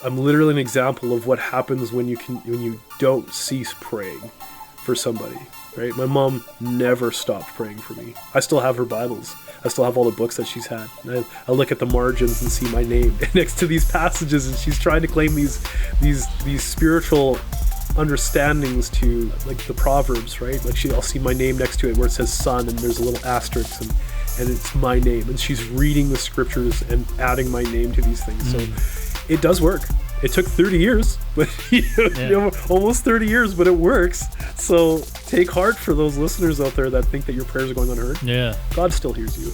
I'm literally an example of what happens when you don't cease praying for somebody, right? My mom never stopped praying for me. I still have her Bibles. I still have all the books that she's had. I look at the margins and see my name next to these passages, and she's trying to claim these spiritual understandings to, like, the Proverbs, right? Like, I'll see my name next to it where it says son, and there's a little asterisk, and it's my name, and she's reading the scriptures and adding my name to these things. So it does work. It took 30 years, but almost 30 years, but it works. So take heart for those listeners out there that think that your prayers are going unheard. Yeah. God still hears you.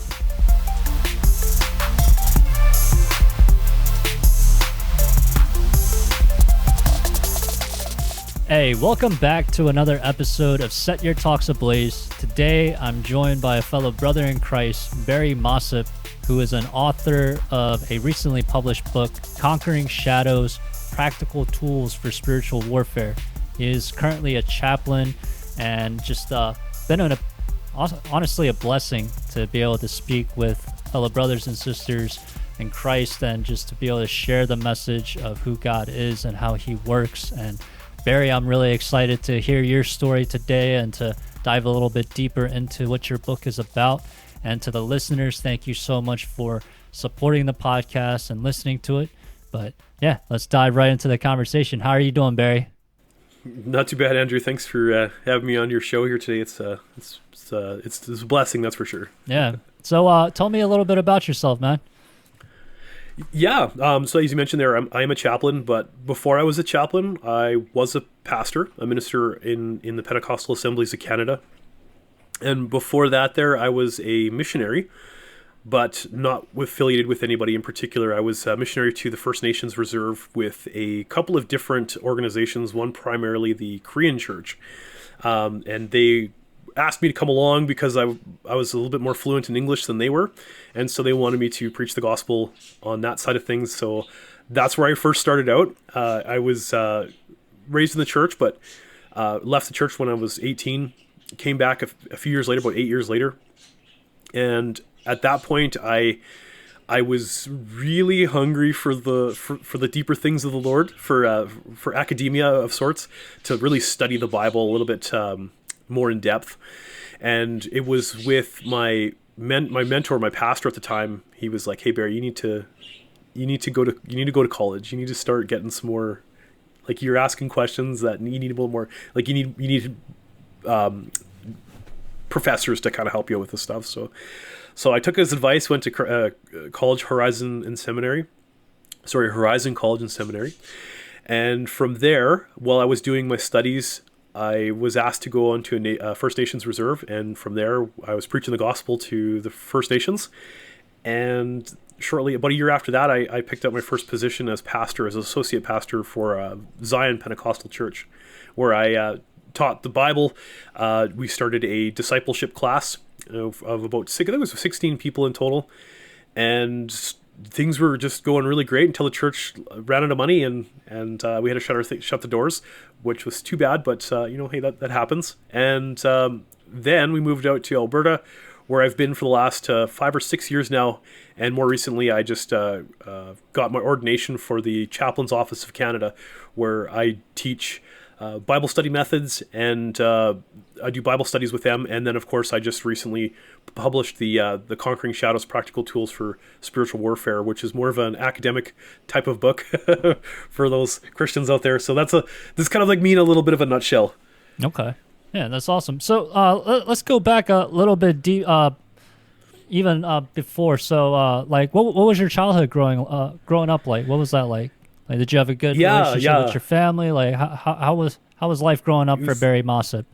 Hey, welcome back to another episode of Set Your Talks Ablaze. Today, I'm joined by a fellow brother in Christ, Barry Mossip, who is an author of a recently published book, Conquering Shadows, Practical Tools for Spiritual Warfare. He is currently a chaplain and just been honestly a blessing to be able to speak with fellow brothers and sisters in Christ and just to be able to share the message of who God is and how he works. And Barry, I'm really excited to hear your story today and to dive a little bit deeper into what your book is about. And to the listeners, thank you so much for supporting the podcast and listening to it. But yeah, let's dive right into the conversation. How are you doing, Barry? Not too bad, Andrew. Thanks for having me on your show here today. It's a blessing, that's for sure. Yeah. So tell me a little bit about yourself, man. Yeah. So as you mentioned there, I am a chaplain, but before I was a chaplain, I was a pastor, a minister in the Pentecostal Assemblies of Canada. And before that there, I was a missionary, but not affiliated with anybody in particular. I was a missionary to the First Nations Reserve with a couple of different organizations, one primarily the Korean Church. And they asked me to come along because I was a little bit more fluent in English than they were. And so they wanted me to preach the gospel on that side of things. So that's where I first started out. I was raised in the church, but left the church when I was 18. Came back a few years later, about 8 years later. And at that point, I was really hungry for the deeper things of the Lord, for academia of sorts, to really study the Bible a little bit more in depth. And it was with my mentor, my pastor at the time. He was like, "Hey Barry, you need to go to college. You need to start getting some more, like, you're asking questions that you need a little more, like, you need professors to kind of help you with this stuff." So I took his advice, went to Horizon College and Seminary. And from there, while I was doing my studies, I was asked to go on to a First Nations Reserve. And from there, I was preaching the gospel to the First Nations. And shortly, about a year after that, I picked up my first position as associate pastor for Zion Pentecostal Church, where I taught the Bible. We started a discipleship class of about 16 people in total, and things were just going really great until the church ran out of money, and we had to shut the doors, which was too bad. But hey, that happens. And then we moved out to Alberta, where I've been for the last 5 or 6 years now. And more recently, I just got my ordination for the Chaplain's Office of Canada, where I teach Bible study methods, and I do Bible studies with them. And then, of course, I just recently published the Conquering Shadows, Practical Tools for Spiritual Warfare, which is more of an academic type of book for those Christians out there. So this is kind of like me in a little bit of a nutshell. Okay. Yeah, that's awesome. So let's go back a little bit deep, even before. So like, what was your childhood growing up like? What was that like? Like, did you have a good relationship with your family? Like, how was life growing up for Barry Mossip?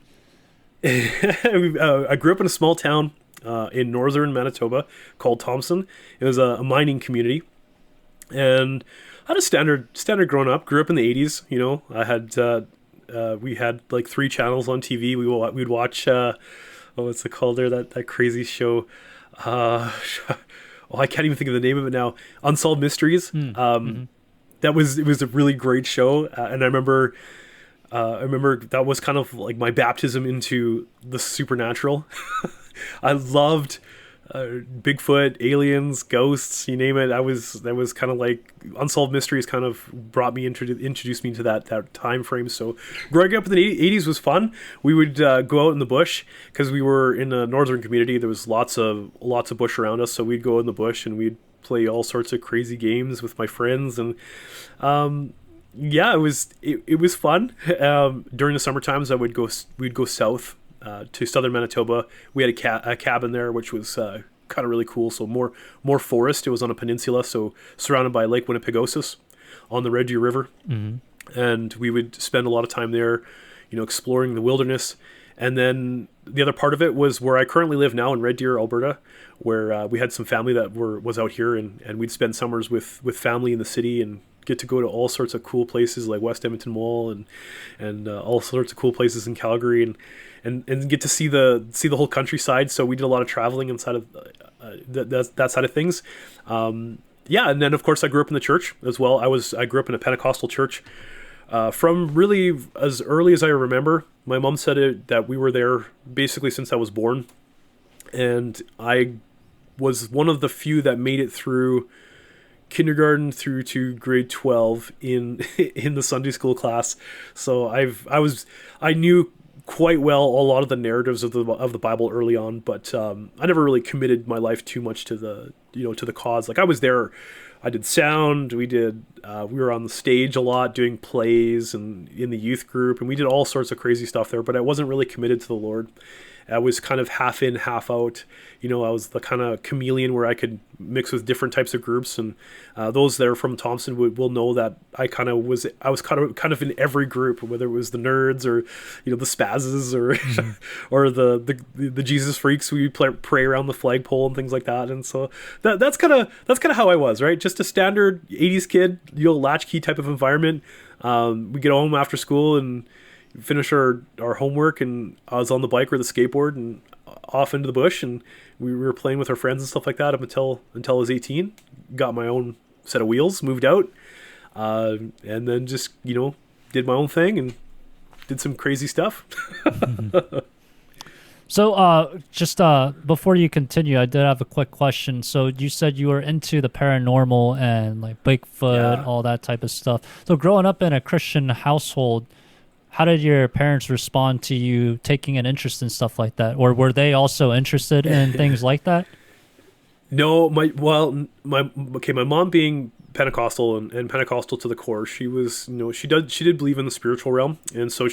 I grew up in a small town in northern Manitoba called Thompson. It was a mining community, and I had a standard growing up. Grew up in the 80s. I had we had like 3 channels on TV. We'd watch what's it called there? That crazy show. I can't even think of the name of it now. Unsolved Mysteries. Mm-hmm. It was a really great show, and I remember that was kind of like my baptism into the supernatural. I loved Bigfoot, aliens, ghosts, you name it. That was kind of like Unsolved Mysteries kind of brought me introduced me to that time frame. So growing up in the 80s was fun. We would go out in the bush because we were in a northern community. There was lots of bush around us, so we'd go in the bush and we'd play all sorts of crazy games with my friends. And yeah, it was fun. During the summer times, we'd go south to southern Manitoba. We had a cabin there, which was kind of really cool. So more forest. It was on a peninsula, so surrounded by Lake Winnipegosis on the Red Deer River. Mm-hmm. And we would spend a lot of time there, exploring the wilderness. And then the other part of it was where I currently live now in Red Deer, Alberta, where we had some family that was out here, and we'd spend summers with family in the city and get to go to all sorts of cool places like West Edmonton Mall and all sorts of cool places in Calgary and get to see the whole countryside. So we did a lot of traveling inside of that side of things. Yeah, and then of course I grew up in the church as well. I grew up in a Pentecostal church from really as early as I remember. My mom said that we were there basically since I was born, and I was one of the few that made it through kindergarten through to grade 12 in the Sunday school class. So I knew quite well a lot of the narratives of the Bible early on, but I never really committed my life too much to the cause. Like I was there, I did sound, we were on the stage a lot doing plays and in the youth group, and we did all sorts of crazy stuff there, but I wasn't really committed to the Lord. I was kind of half in, half out. I was the kind of chameleon where I could mix with different types of groups, and those that are from Thompson will know that I was kind of in every group, whether it was the nerds or the spazzes or mm-hmm. or the Jesus freaks. We pray around the flagpole and things like that, and so that's kind of how I was, right? Just a standard 80s kid, latchkey type of environment. We get home after school and finish our homework, and I was on the bike or the skateboard and off into the bush, and we were playing with our friends and stuff like that up until I was 18. Got my own set of wheels, moved out, and then just did my own thing and did some crazy stuff. Mm-hmm. So just before you continue, I did have a quick question. So you said you were into the paranormal and like Bigfoot, all that type of stuff. So growing up in a Christian household, how did your parents respond to you taking an interest in stuff like that? Or were they also interested in things like that? No, my mom being Pentecostal and Pentecostal to the core, she was, she did believe in the spiritual realm. And so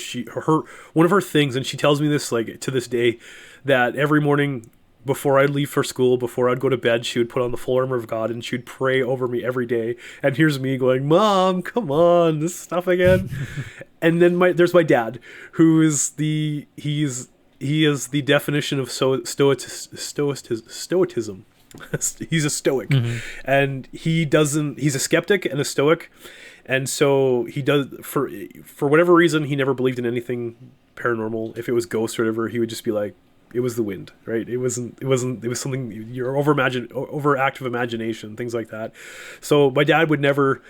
one of her things, and she tells me this like to this day, that every morning before I'd leave for school, before I'd go to bed, she would put on the full armor of God and she would pray over me every day. And here's me going, Mom, come on, this stuff again. And then there's my dad, who is he is the definition of stoicism. He's a stoic, mm-hmm. and he's a skeptic and a stoic. And so he does, for whatever reason, he never believed in anything paranormal. If it was ghosts or whatever, he would just be like, it was the wind, right? It was something, your overactive imagination, things like that. So my dad would never,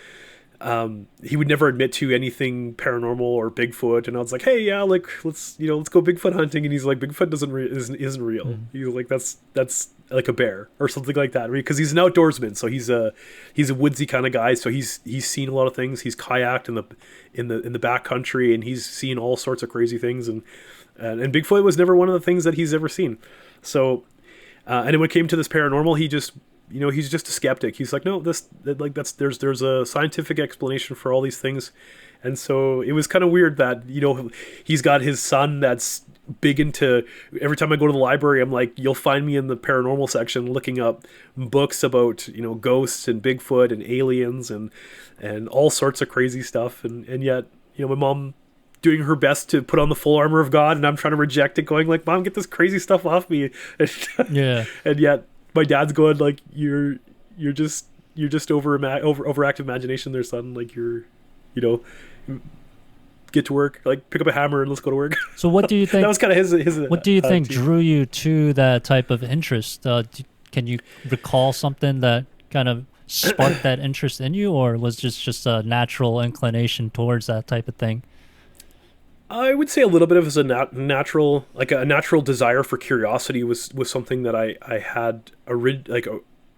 he would never admit to anything paranormal or Bigfoot. And I was like, hey, yeah, like let's go Bigfoot hunting. And he's like, Bigfoot isn't real. Mm. He's like, that's like a bear or something like that, right? Because he's an outdoorsman, so he's a woodsy kind of guy. So he's seen a lot of things. He's kayaked in the backcountry, and he's seen all sorts of crazy things. And Bigfoot was never one of the things that he's ever seen. So, and then when it came to this paranormal, he just, he's just a skeptic. He's like, no, there's a scientific explanation for all these things. And so it was kind of weird that, he's got his son that's big into, every time I go to the library, I'm like, you'll find me in the paranormal section looking up books about, ghosts and Bigfoot and aliens and all sorts of crazy stuff. And yet, my mom doing her best to put on the full armor of God, and I'm trying to reject it, going like, Mom, get this crazy stuff off me. Yeah. And yet my dad's going like, you're just overactive imagination there, son. Like get to work, like pick up a hammer and let's go to work. So what do you think? That was kind of his. What do you think drew you to that type of interest? Can you recall something that kind of sparked that interest in you, or was just a natural inclination towards that type of thing? I would say a little bit of as a natural, like a natural desire for curiosity was something that I had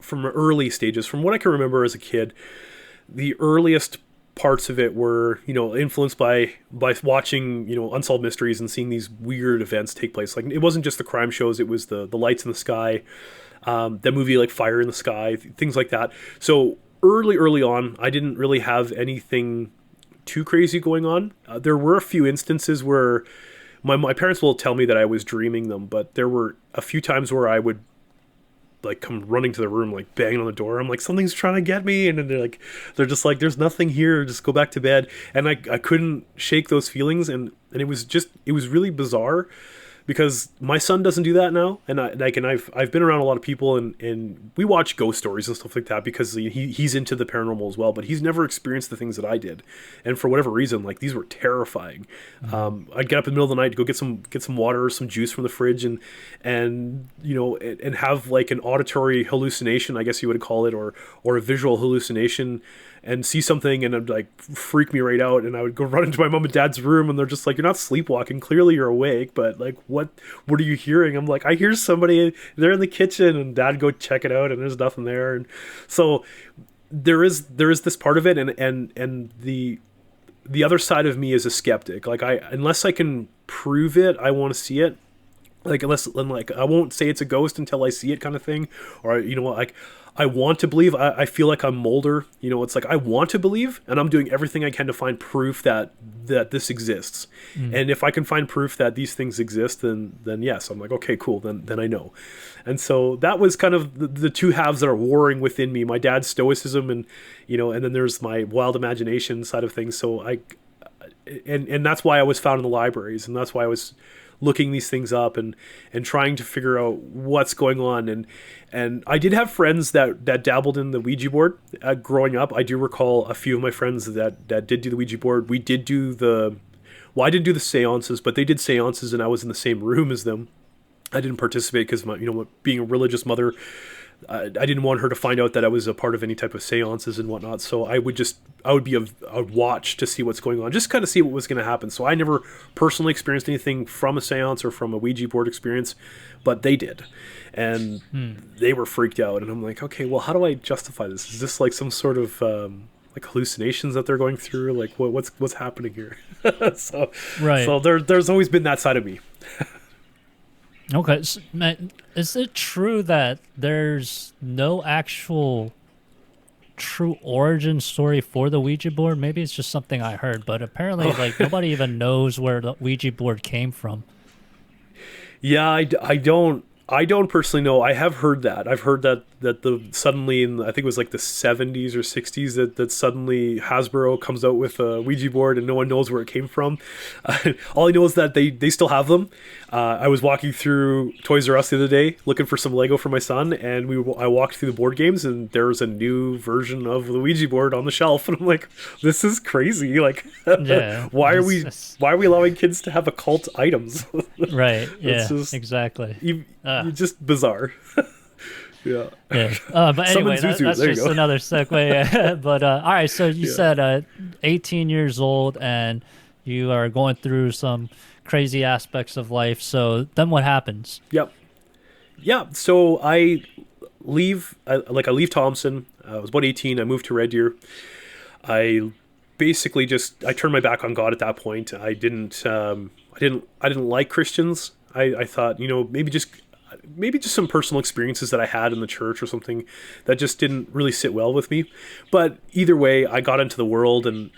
from early stages. From what I can remember as a kid, the earliest parts of it were, influenced by watching, unsolved mysteries and seeing these weird events take place. Like, it wasn't just the crime shows; it was the lights in the sky, the movie like Fire in the Sky, things like that. So early on, I didn't really have anything too crazy going on. There were a few instances where my parents will tell me that I was dreaming them, but there were a few times where I would like come running to the room, like banging on the door. I'm like, something's trying to get me, and then they're just like, there's nothing here, just go back to bed. And I couldn't shake those feelings, and it was really bizarre, because my son doesn't do that now, and I've been around a lot of people, and we watch ghost stories and stuff like that because he's into the paranormal as well, but he's never experienced the things that I did, and for whatever reason, like, these were terrifying. I'd get up in the middle of the night to go get some water or some juice from the fridge, and have like an auditory hallucination, I guess you would call it, or a visual hallucination, and see something, and it'd like freak me right out, and I would go run into my mom and dad's room, and they're just like, you're not sleepwalking, clearly you're awake, but like, what are you hearing? I'm like, I hear somebody, they're in the kitchen, and dad go check it out, and there's nothing there. And so there is this part of it, and the other side of me is a skeptic. Like, unless I can prove it, I want to see it. Like, I won't say it's a ghost until I see it, kind of thing. Or, like, I want to believe. I feel like I'm Mulder. It's like, I want to believe, and I'm doing everything I can to find proof that this exists. And if I can find proof that these things exist, then yes, I'm like, okay, cool. Then I know. And so that was kind of the two halves that are warring within me. My dad's stoicism, and and then there's my wild imagination side of things. So and that's why I was found in the libraries, and that's why I was looking these things up and trying to figure out what's going on. And I did have friends that dabbled in the Ouija board growing up. I do recall a few of my friends that did do the Ouija board. I didn't do the seances, but they did seances, and I was in the same room as them. I didn't participate because being a religious mother, I didn't want her to find out that I was a part of any type of seances and whatnot. So I would watch to see what's going on, just kind of see what was going to happen. So I never personally experienced anything from a seance or from a Ouija board experience, but they did. And they were freaked out. And I'm like, okay, well, how do I justify this? Is this like some sort of like hallucinations that they're going through? Like, what's happening here? So there's always been that side of me. Okay, so, is it true that there's no actual true origin story for the Ouija board? Maybe it's just something I heard, but apparently, like, nobody even knows where the Ouija board came from. Yeah, I don't personally know. I have heard that. I've heard that suddenly in, I think it was like the 70s or 60s, that suddenly Hasbro comes out with a Ouija board and no one knows where it came from. All I know is that they still have them. I was walking through Toys R Us the other day looking for some Lego for my son, and I walked through the board games, and there was a new version of the Ouija board on the shelf, and I'm like, this is crazy. Like, yeah, why are we allowing kids to have occult items? Right. Yeah. Exactly. Just bizarre. Yeah. But anyway, that's just another segue. But all right, so you said 18 years old, and you are going through some crazy aspects of life. So then what happens? Yep. Yeah. So I leave Thompson. I was about 18. I moved to Red Deer. I basically I turned my back on God at that point. I didn't like Christians. I thought, maybe just some personal experiences that I had in the church or something that just didn't really sit well with me. But either way, I got into the world and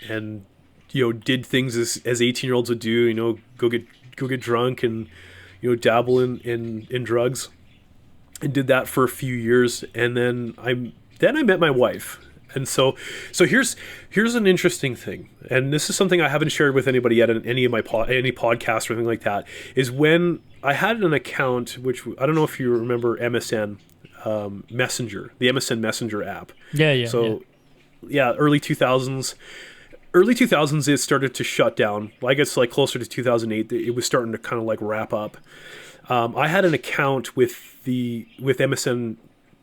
did things as 18-year-olds would do, go get drunk and, dabble in drugs, and did that for a few years. And then I met my wife. And so here's an interesting thing, and this is something I haven't shared with anybody yet in any of my any podcast or anything like that, is when I had an account, which I don't know if you remember MSN Messenger, the MSN Messenger app. Yeah. So early 2000s. Early 2000s, it started to shut down. Well, I guess like closer to 2008, it was starting to kind of like wrap up. I had an account with MSN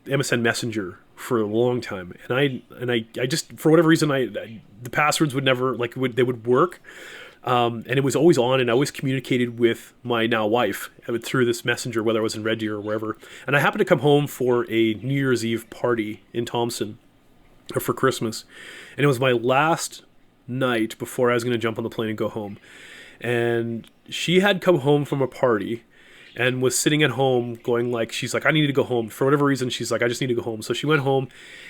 Messenger for a long time, and I just, for whatever reason, the passwords would never they would work, And it was always on, and I always communicated with my now wife through this messenger, whether I was in Red Deer or wherever. And I happened to come home for a New Year's Eve party in Thompson for Christmas. And it was my last night before I was going to jump on the plane and go home. And she had come home from a party and was sitting at home going like, she's like, I need to go home. For whatever reason, she's like, I just need to go home. So she went home,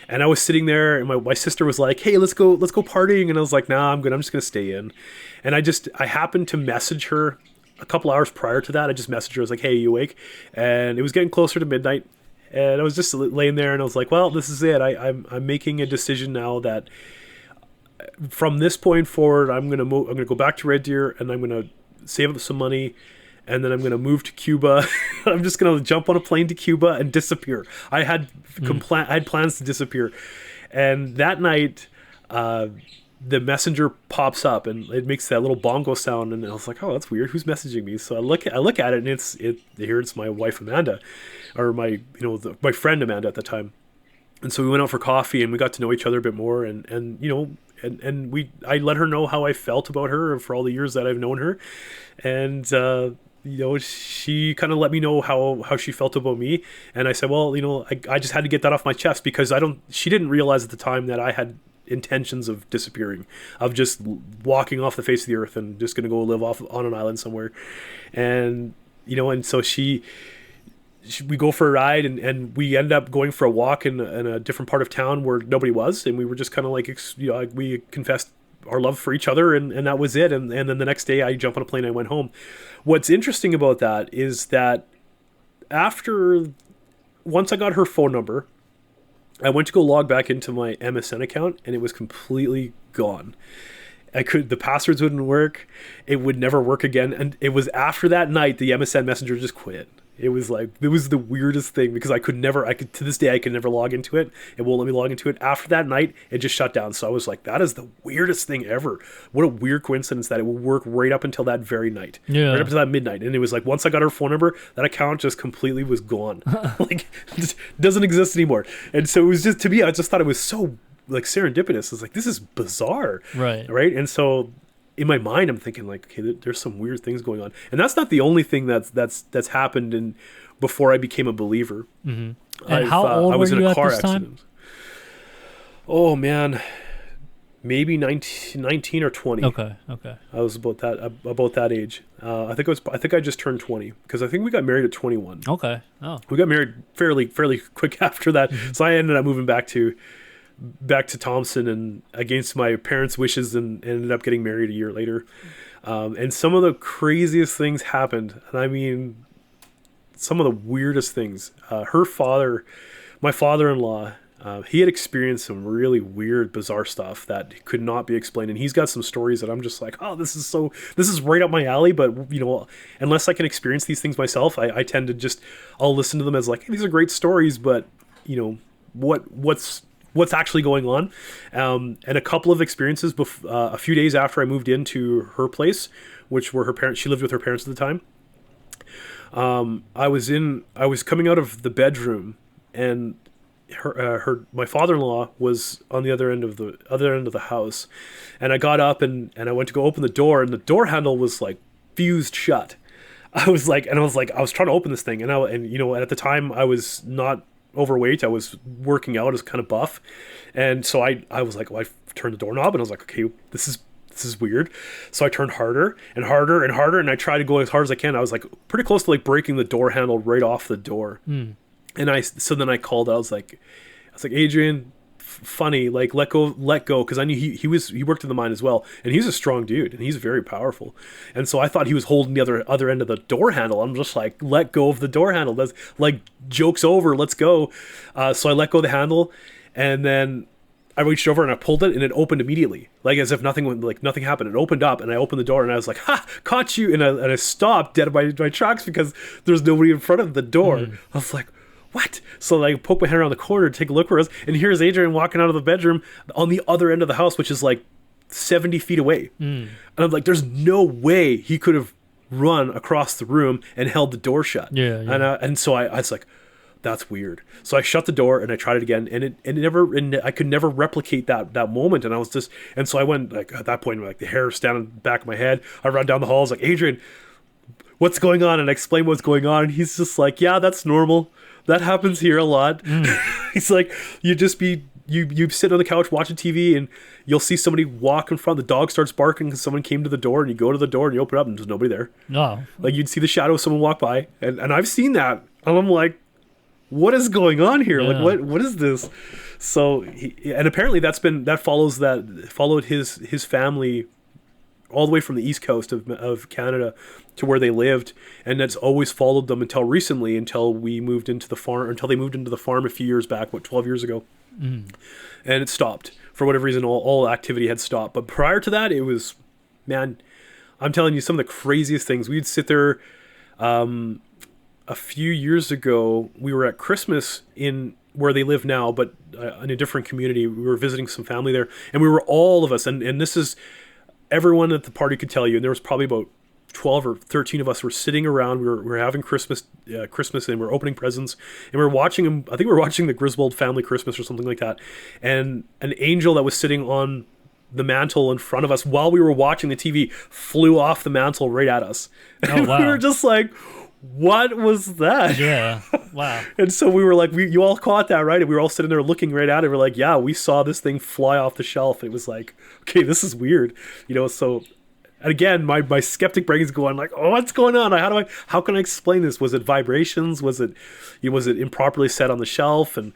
and I was sitting there, and my sister was like, hey, let's go partying. And I was like, nah, I'm good. I'm just going to stay in. And I happened to message her a couple hours prior to that. I just messaged her. I was like, hey, you awake? And it was getting closer to midnight. And I was just laying there, and I was like, well, this is it. I'm making a decision now that from this point forward, I'm going to go back to Red Deer, and I'm going to save up some money, and then I'm going to move to Cuba. I'm just going to jump on a plane to Cuba and disappear. I had plans to disappear. And that night, the messenger pops up, and it makes that little bongo sound, and I was like, oh, that's weird. Who's messaging me? So I look at it, and it's my wife Amanda, or my friend Amanda at the time. And so we went out for coffee, and we got to know each other a bit more, and I let her know how I felt about her for all the years that I've known her. And she kind of let me know how she felt about me. And I said, well, I just had to get that off my chest, because she didn't realize at the time that I had intentions of disappearing, of just walking off the face of the earth and just going to go live off on an island somewhere. And and so we go for a ride, and we end up going for a walk in a different part of town where nobody was, and we were just kind of like, we confessed our love for each other, and that was it. And then the next day I jumped on a plane and I went home. What's interesting about that is that once I got her phone number, I went to go log back into my MSN account, and it was completely gone. The passwords wouldn't work. It would never work again. And it was after that night, the MSN messenger just quit. It was the weirdest thing, because to this day, I could never log into it. It won't let me log into it. After that night, it just shut down. So I was like, that is the weirdest thing ever. What a weird coincidence that it would work right up until that very night. Yeah. Right up to that midnight. And it was like, once I got her phone number, that account just completely was gone. Like, it doesn't exist anymore. And so it was just, to me, I just thought it was so like serendipitous. It's like, this is bizarre. Right. And so in my mind, I'm thinking like, okay, there's some weird things going on. And that's not the only thing that's happened before I became a believer. Mm-hmm. And how old were you at this time? Oh man, maybe 19 or 20. Okay. I was about that age. I think I just turned 20, because I think we got married at 21. Okay. Oh. We got married fairly quick after that. Mm-hmm. So I ended up moving back to Thompson, and against my parents' wishes, and ended up getting married a year later. And some of the craziest things happened. And I mean, some of the weirdest things. My father-in-law, he had experienced some really weird, bizarre stuff that could not be explained. And he's got some stories that I'm just like, oh, this is right up my alley. But, unless I can experience these things myself, I tend to I'll listen to them as like, hey, these are great stories, but, what's actually going on. And a couple of experiences a few days after I moved into her place, which were her parents. She lived with her parents at the time. I was coming out of the bedroom, and my father-in-law was on the other end of the house. And I got up and I went to go open the door, and the door handle was like fused shut. I was trying to open this thing, and at the time I was not overweight. I was working out, as kind of buff, and so I was like, well, I turned the doorknob, and I was like, okay, this is weird. So I turned harder and harder and harder, and I tried to go as hard as I can. I was like pretty close to like breaking the door handle right off the door. And then I called out. I was like, Adrian, funny, like let go, because I knew he worked in the mine as well, and he's a strong dude, and he's very powerful. And so I thought he was holding the other end of the door handle. I'm just like, let go of the door handle. That's like, joke's over, let's go. So I let go of the handle, and then I reached over and I pulled it, and it opened immediately, like as if nothing happened. It opened up, and I opened the door, and I was like, ha, caught you. And I stopped dead in my tracks, because there's nobody in front of the door. I was like, what? So I poke my head around the corner to take a look for us, and here's Adrian walking out of the bedroom on the other end of the house, which is like 70 feet away. And I'm like, there's no way he could have run across the room and held the door shut. Yeah. And so I was like, that's weird. So I shut the door and I tried it again, and I could never replicate that moment. And I was just, and so I went, like, at that point, like, the hair standing back of my head. I run down the hall. I was like, Adrian, what's going on? And I explained what's going on. And he's just like, yeah, that's normal. That happens here a lot. He's like, you sit on the couch watching TV, and you'll see somebody walk in front. The dog starts barking because someone came to the door, and you go to the door and you open it up and there's nobody there. No. Like, you'd see the shadow of someone walk by, and I've seen that. And I'm like, what is going on here? Yeah. Like, what is this? So, and apparently that followed his family all the way from the east coast of Canada to where they lived, and that's always followed them until recently, until they moved into the farm a few years back, 12 years ago. And it stopped for whatever reason. All activity had stopped, but prior to that, it was, man, I'm telling you, some of the craziest things. We'd sit there. A few years ago, we were at Christmas in where they live now, but in a different community. We were visiting some family there, and we were, all of us, and this is, everyone at the party could tell you, and there was probably about 12 or 13 of us were sitting around. We were having Christmas, and we were opening presents, and we were watching them. I think we were watching the Griswold family Christmas or something like that. And an angel that was sitting on the mantle in front of us while we were watching the TV flew off the mantle right at us. Oh, wow. We were just like, what was that? Yeah. Wow. And so we were like, you all caught that, right? And we were all sitting there looking right at it. We're like, yeah, we saw this thing fly off the shelf. It was like, okay, this is weird. So, and again, my skeptic brain is going like, oh, what's going on? How can I explain this? Was it vibrations? Was it improperly set on the shelf? And,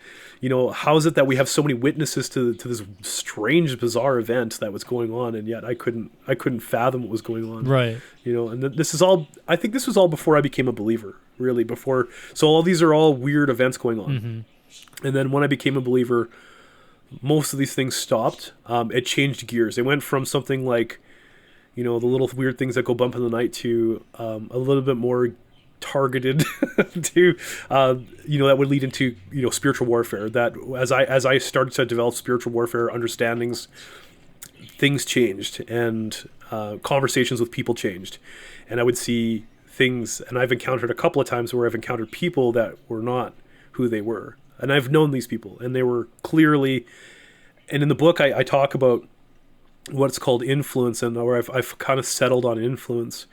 how is it that we have so many witnesses to this strange, bizarre event that was going on, and yet I couldn't fathom what was going on. Right. And this is all, I think this was all before I became a believer, really, before. So all these are all weird events going on. Mm-hmm. And then when I became a believer, most of these things stopped. It changed gears. It went from something like, the little weird things that go bump in the night to a little bit more targeted to, that would lead into, spiritual warfare. That as I started to develop spiritual warfare understandings, things changed, and conversations with people changed. And I would see things, and I've encountered a couple of times where I've encountered people that were not who they were. And I've known these people, and they were clearly, and in the book I talk about what's called influence, and where I've kind of settled on influence.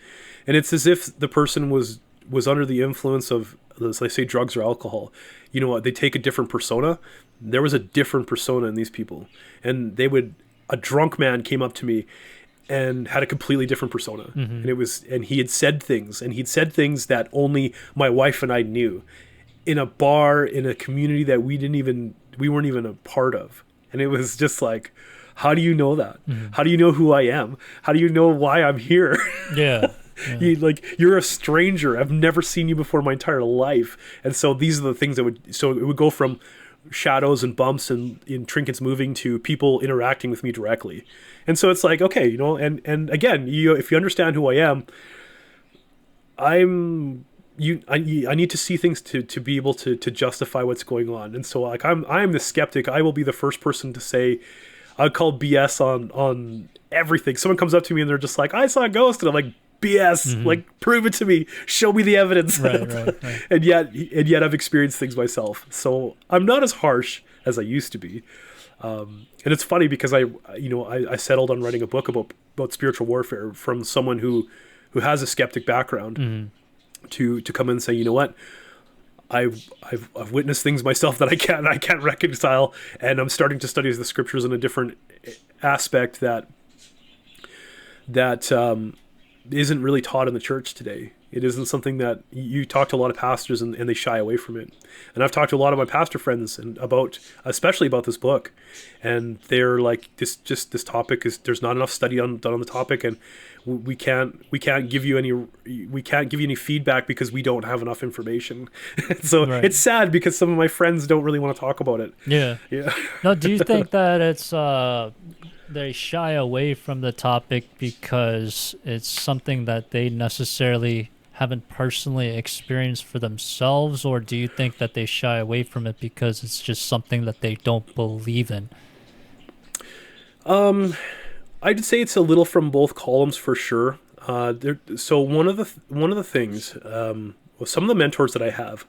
And it's as if the person was under the influence of, let's say, drugs or alcohol. They take a different persona. There was a different persona in these people. And a drunk man came up to me and had a completely different persona. Mm-hmm. And he had said things, that only my wife and I knew, in a bar, in a community that we weren't even a part of. And it was just like, how do you know that? Mm-hmm. How do you know who I am? How do you know why I'm here? Yeah. Yeah. You're a stranger. I've never seen you before my entire life. And so these are the things it would go from shadows and bumps and trinkets moving to people interacting with me directly. And so it's like, okay, and again, if you understand who I am, I need to see things to be able to justify what's going on. And so, like, I'm the skeptic. I will be the first person to say, I'll call BS on everything. Someone comes up to me and they're just like, I saw a ghost, and I'm like, BS, mm-hmm. Like, prove it to me, show me the evidence. Right. and yet I've experienced things myself, so I'm not as harsh as I used to be. And it's funny because I settled on writing a book about spiritual warfare from someone who has a skeptic background, mm-hmm. to come in and say, you know what, I've witnessed things myself that I can't reconcile, and I'm starting to study the scriptures in a different aspect that isn't really taught in the church today. It isn't something that you talk to a lot of pastors and they shy away from it. And I've talked to a lot of my pastor friends especially about this book, and they're like, this topic is, there's not enough study done on the topic, and we can't give you any feedback because we don't have enough information. So right. It's sad because some of my friends don't really want to talk about it. Yeah. Now, do you think that it's they shy away from the topic because it's something that they necessarily haven't personally experienced for themselves, or do you think that they shy away from it because it's just something that they don't believe in? I'd say it's a little from both columns for sure. So one of the things, some of the mentors that I have,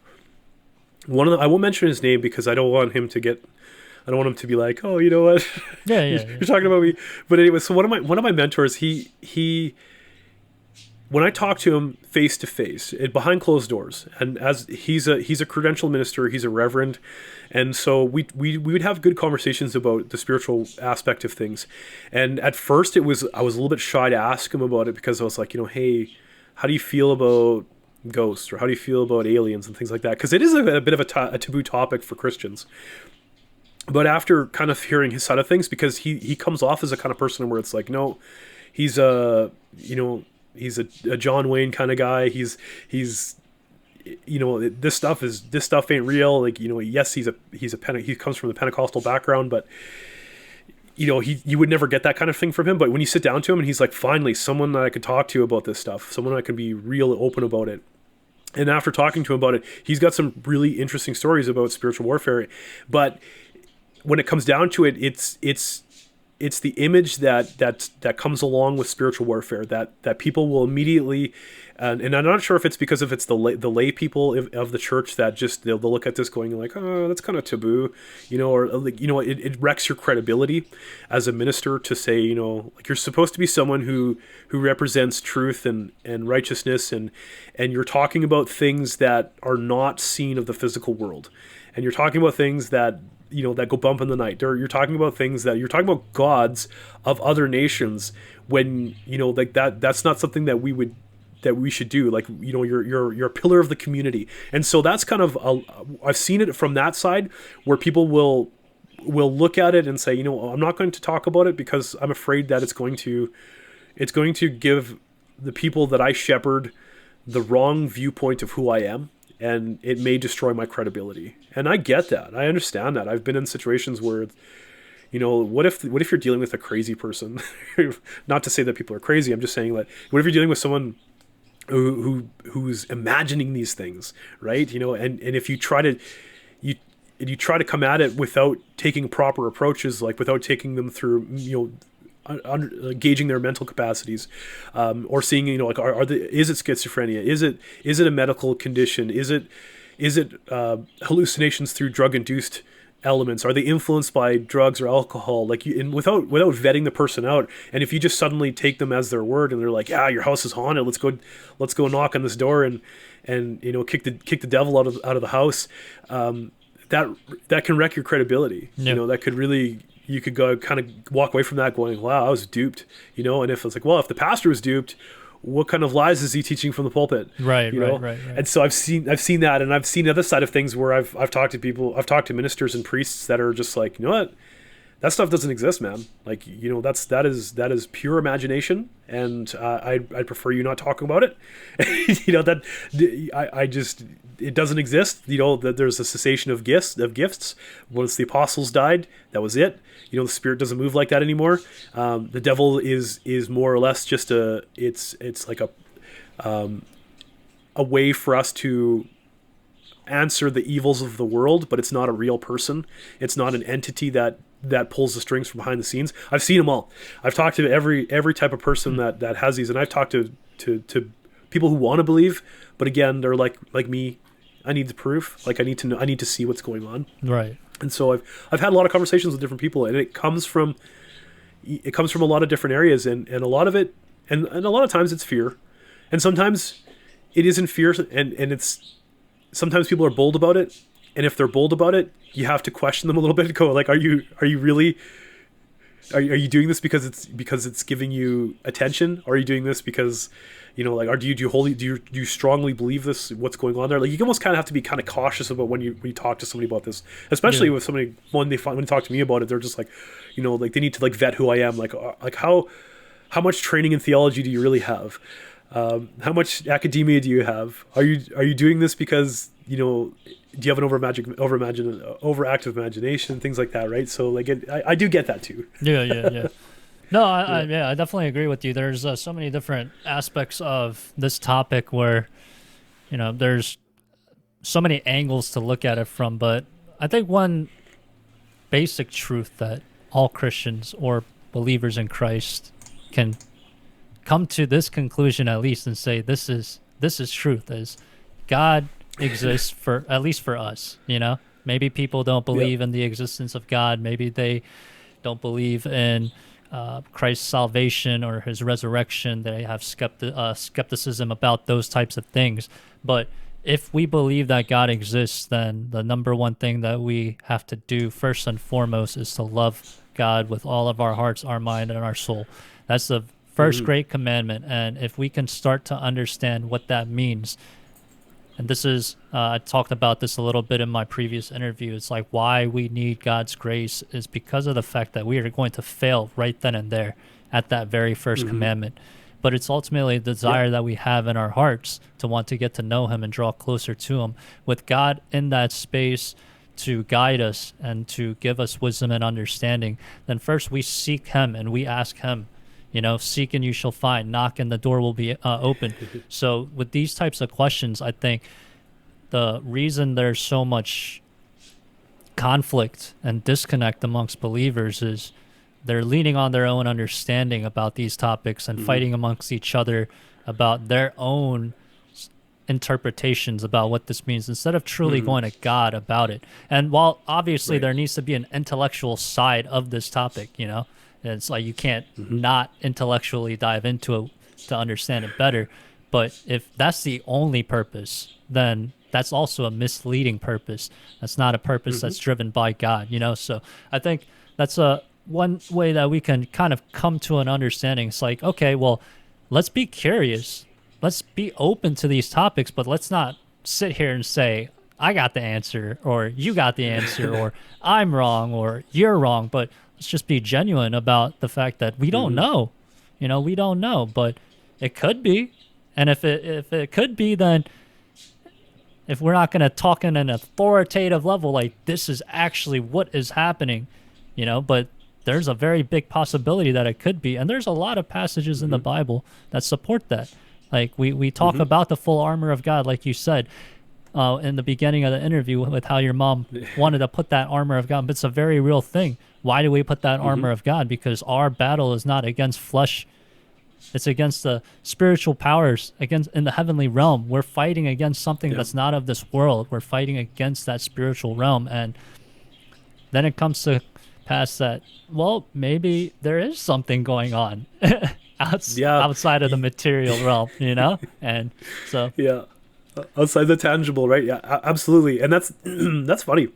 one of the, I won't mention his name because I don't want him to get, I don't want him to be like, oh, you know what, you're talking about me. But anyway, so one of my mentors, he when I talk to him face to face, behind closed doors, and as he's a credentialed minister, he's a reverend, and so we would have good conversations about the spiritual aspect of things. And at first, I was a little bit shy to ask him about it because I was like, hey, how do you feel about ghosts, or how do you feel about aliens and things like that? Because it is a bit of a taboo topic for Christians. But after kind of hearing his side of things, because he comes off as a kind of person where it's like, no, he's he's a John Wayne kind of guy. He's this stuff ain't real. Like, yes, he comes from the Pentecostal background, but you would never get that kind of thing from him. But when you sit down to him and he's like, finally, someone that I could talk to about this stuff, someone I can be real open about it. And after talking to him about it, he's got some really interesting stories about spiritual warfare. But when it comes down to it, it's the image that comes along with spiritual warfare that people will immediately, and I'm not sure if it's because if it's the lay people of the church that just they'll look at this going like, oh, that's kind of taboo, or like, it wrecks your credibility as a minister to say, like, you're supposed to be someone who represents truth and righteousness, and you're talking about things that are not seen of the physical world, and you're talking about things that that go bump in the night, or you're talking about things that you're talking about gods of other nations when like that's not something that we should do. Like, you're a pillar of the community. And so that's kind of I've seen it from that side where people will look at it and say, I'm not going to talk about it because I'm afraid that it's going to give the people that I shepherd the wrong viewpoint of who I am, and it may destroy my credibility. And I get that. I understand that. I've been in situations where, what if you're dealing with a crazy person? Not to say that people are crazy. I'm just saying that what if you're dealing with someone who's imagining these things, right? And if you try to come at it without taking proper approaches, like without taking them through, gauging their mental capacities, or seeing, is it schizophrenia? Is it a medical condition? Is it hallucinations through drug-induced elements? Are they influenced by drugs or alcohol? Like, without vetting the person out, and if you just suddenly take them as their word and they're like, yeah, your house is haunted, let's go knock on this door and kick the devil out of the house, that can wreck your credibility. Yep. That could really, you could go kind of walk away from that going, wow, I was duped, and if it's like, well, if the pastor was duped, what kind of lies is he teaching from the pulpit? Right. And so I've seen that, and I've seen the other side of things where I've talked to people, I've talked to ministers and priests that are just like, you know what, that stuff doesn't exist, man. Like, that is pure imagination, and I'd prefer you not talk about it. It doesn't exist. That there's a cessation of gifts. Once the apostles died, that was it. The Spirit doesn't move like that anymore. The devil is more or less just it's like a way for us to answer the evils of the world, but it's not a real person. It's not an entity that pulls the strings from behind the scenes. I've seen them all. I've talked to every type of person that has these, and I've talked to people who want to believe, but again, they're like me. I need the proof. Like, I need to know. I need to see what's going on. Right. And so I've had a lot of conversations with different people, and it comes from a lot of different areas, and a lot of it, and a lot of times it's fear, and sometimes it isn't fear, and it's sometimes people are bold about it, and if they're bold about it, you have to question them a little bit and go like, are you really, are you doing this because it's giving you attention? Or are you doing this because like, do you strongly believe this, what's going on there? Like, you almost kind of have to be kind of cautious about when you talk to somebody about this, especially with somebody when they talk to me about it, they're just like, like they need to like vet who I am, like how much training in theology do you really have? How much academia do you have? Are you doing this because do you have an overactive imagination, things like that, right? So like I do get that too. Yeah. No, I definitely agree with you. There's so many different aspects of this topic where, there's so many angles to look at it from. But I think one basic truth that all Christians or believers in Christ can come to this conclusion at least and say this is truth, is God exists, for at least for us, you know. Maybe people don't believe in the existence of God. Maybe they don't believe in Christ's salvation or his resurrection. They have skepticism about those types of things. But if we believe that God exists, then the number one thing that we have to do first and foremost is to love God with all of our hearts, our mind, and our soul. That's the first great commandment. And if we can start to understand what that means, and this is, I talked about this a little bit in my previous interview. It's like why we need God's grace is because of the fact that we are going to fail right then and there at that very first commandment. But it's ultimately the desire that we have in our hearts to want to get to know him and draw closer to him. With God in that space to guide us and to give us wisdom and understanding, then first we seek him and we ask him. You know, seek and you shall find, knock and the door will be open. So with these types of questions, I think the reason there's so much conflict and disconnect amongst believers is they're leaning on their own understanding about these topics and fighting amongst each other about their own interpretations about what this means instead of truly going to God about it. And while obviously there needs to be an intellectual side of this topic, you know, it's like you can't not intellectually dive into it to understand it better. But if that's the only purpose, then that's also a misleading purpose. That's not a purpose that's driven by God, you know? So I think that's one way that we can kind of come to an understanding. It's like, okay, well, let's be curious. Let's be open to these topics, but let's not sit here and say, I got the answer, or you got the answer, or I'm wrong, or you're wrong. But let's just be genuine about the fact that we don't know. You know, we don't know, but it could be. And if it could be, then if we're not going to talk in an authoritative level, like this is actually what is happening, you know, but there's a very big possibility that it could be. And there's a lot of passages in the Bible that support that. Like we talk about the full armor of God, like you said, in the beginning of the interview with how your mom wanted to put that armor of God, but it's a very real thing. Why do we put that armor of God? Because our battle is not against flesh. It's against the spiritual powers, against in the heavenly realm. We're fighting against something that's not of this world. We're fighting against that spiritual realm. And then it comes to pass that, well, maybe there is something going on outside of the material realm, you know? And so... outside the tangible, right? Yeah, absolutely. And that's that's funny.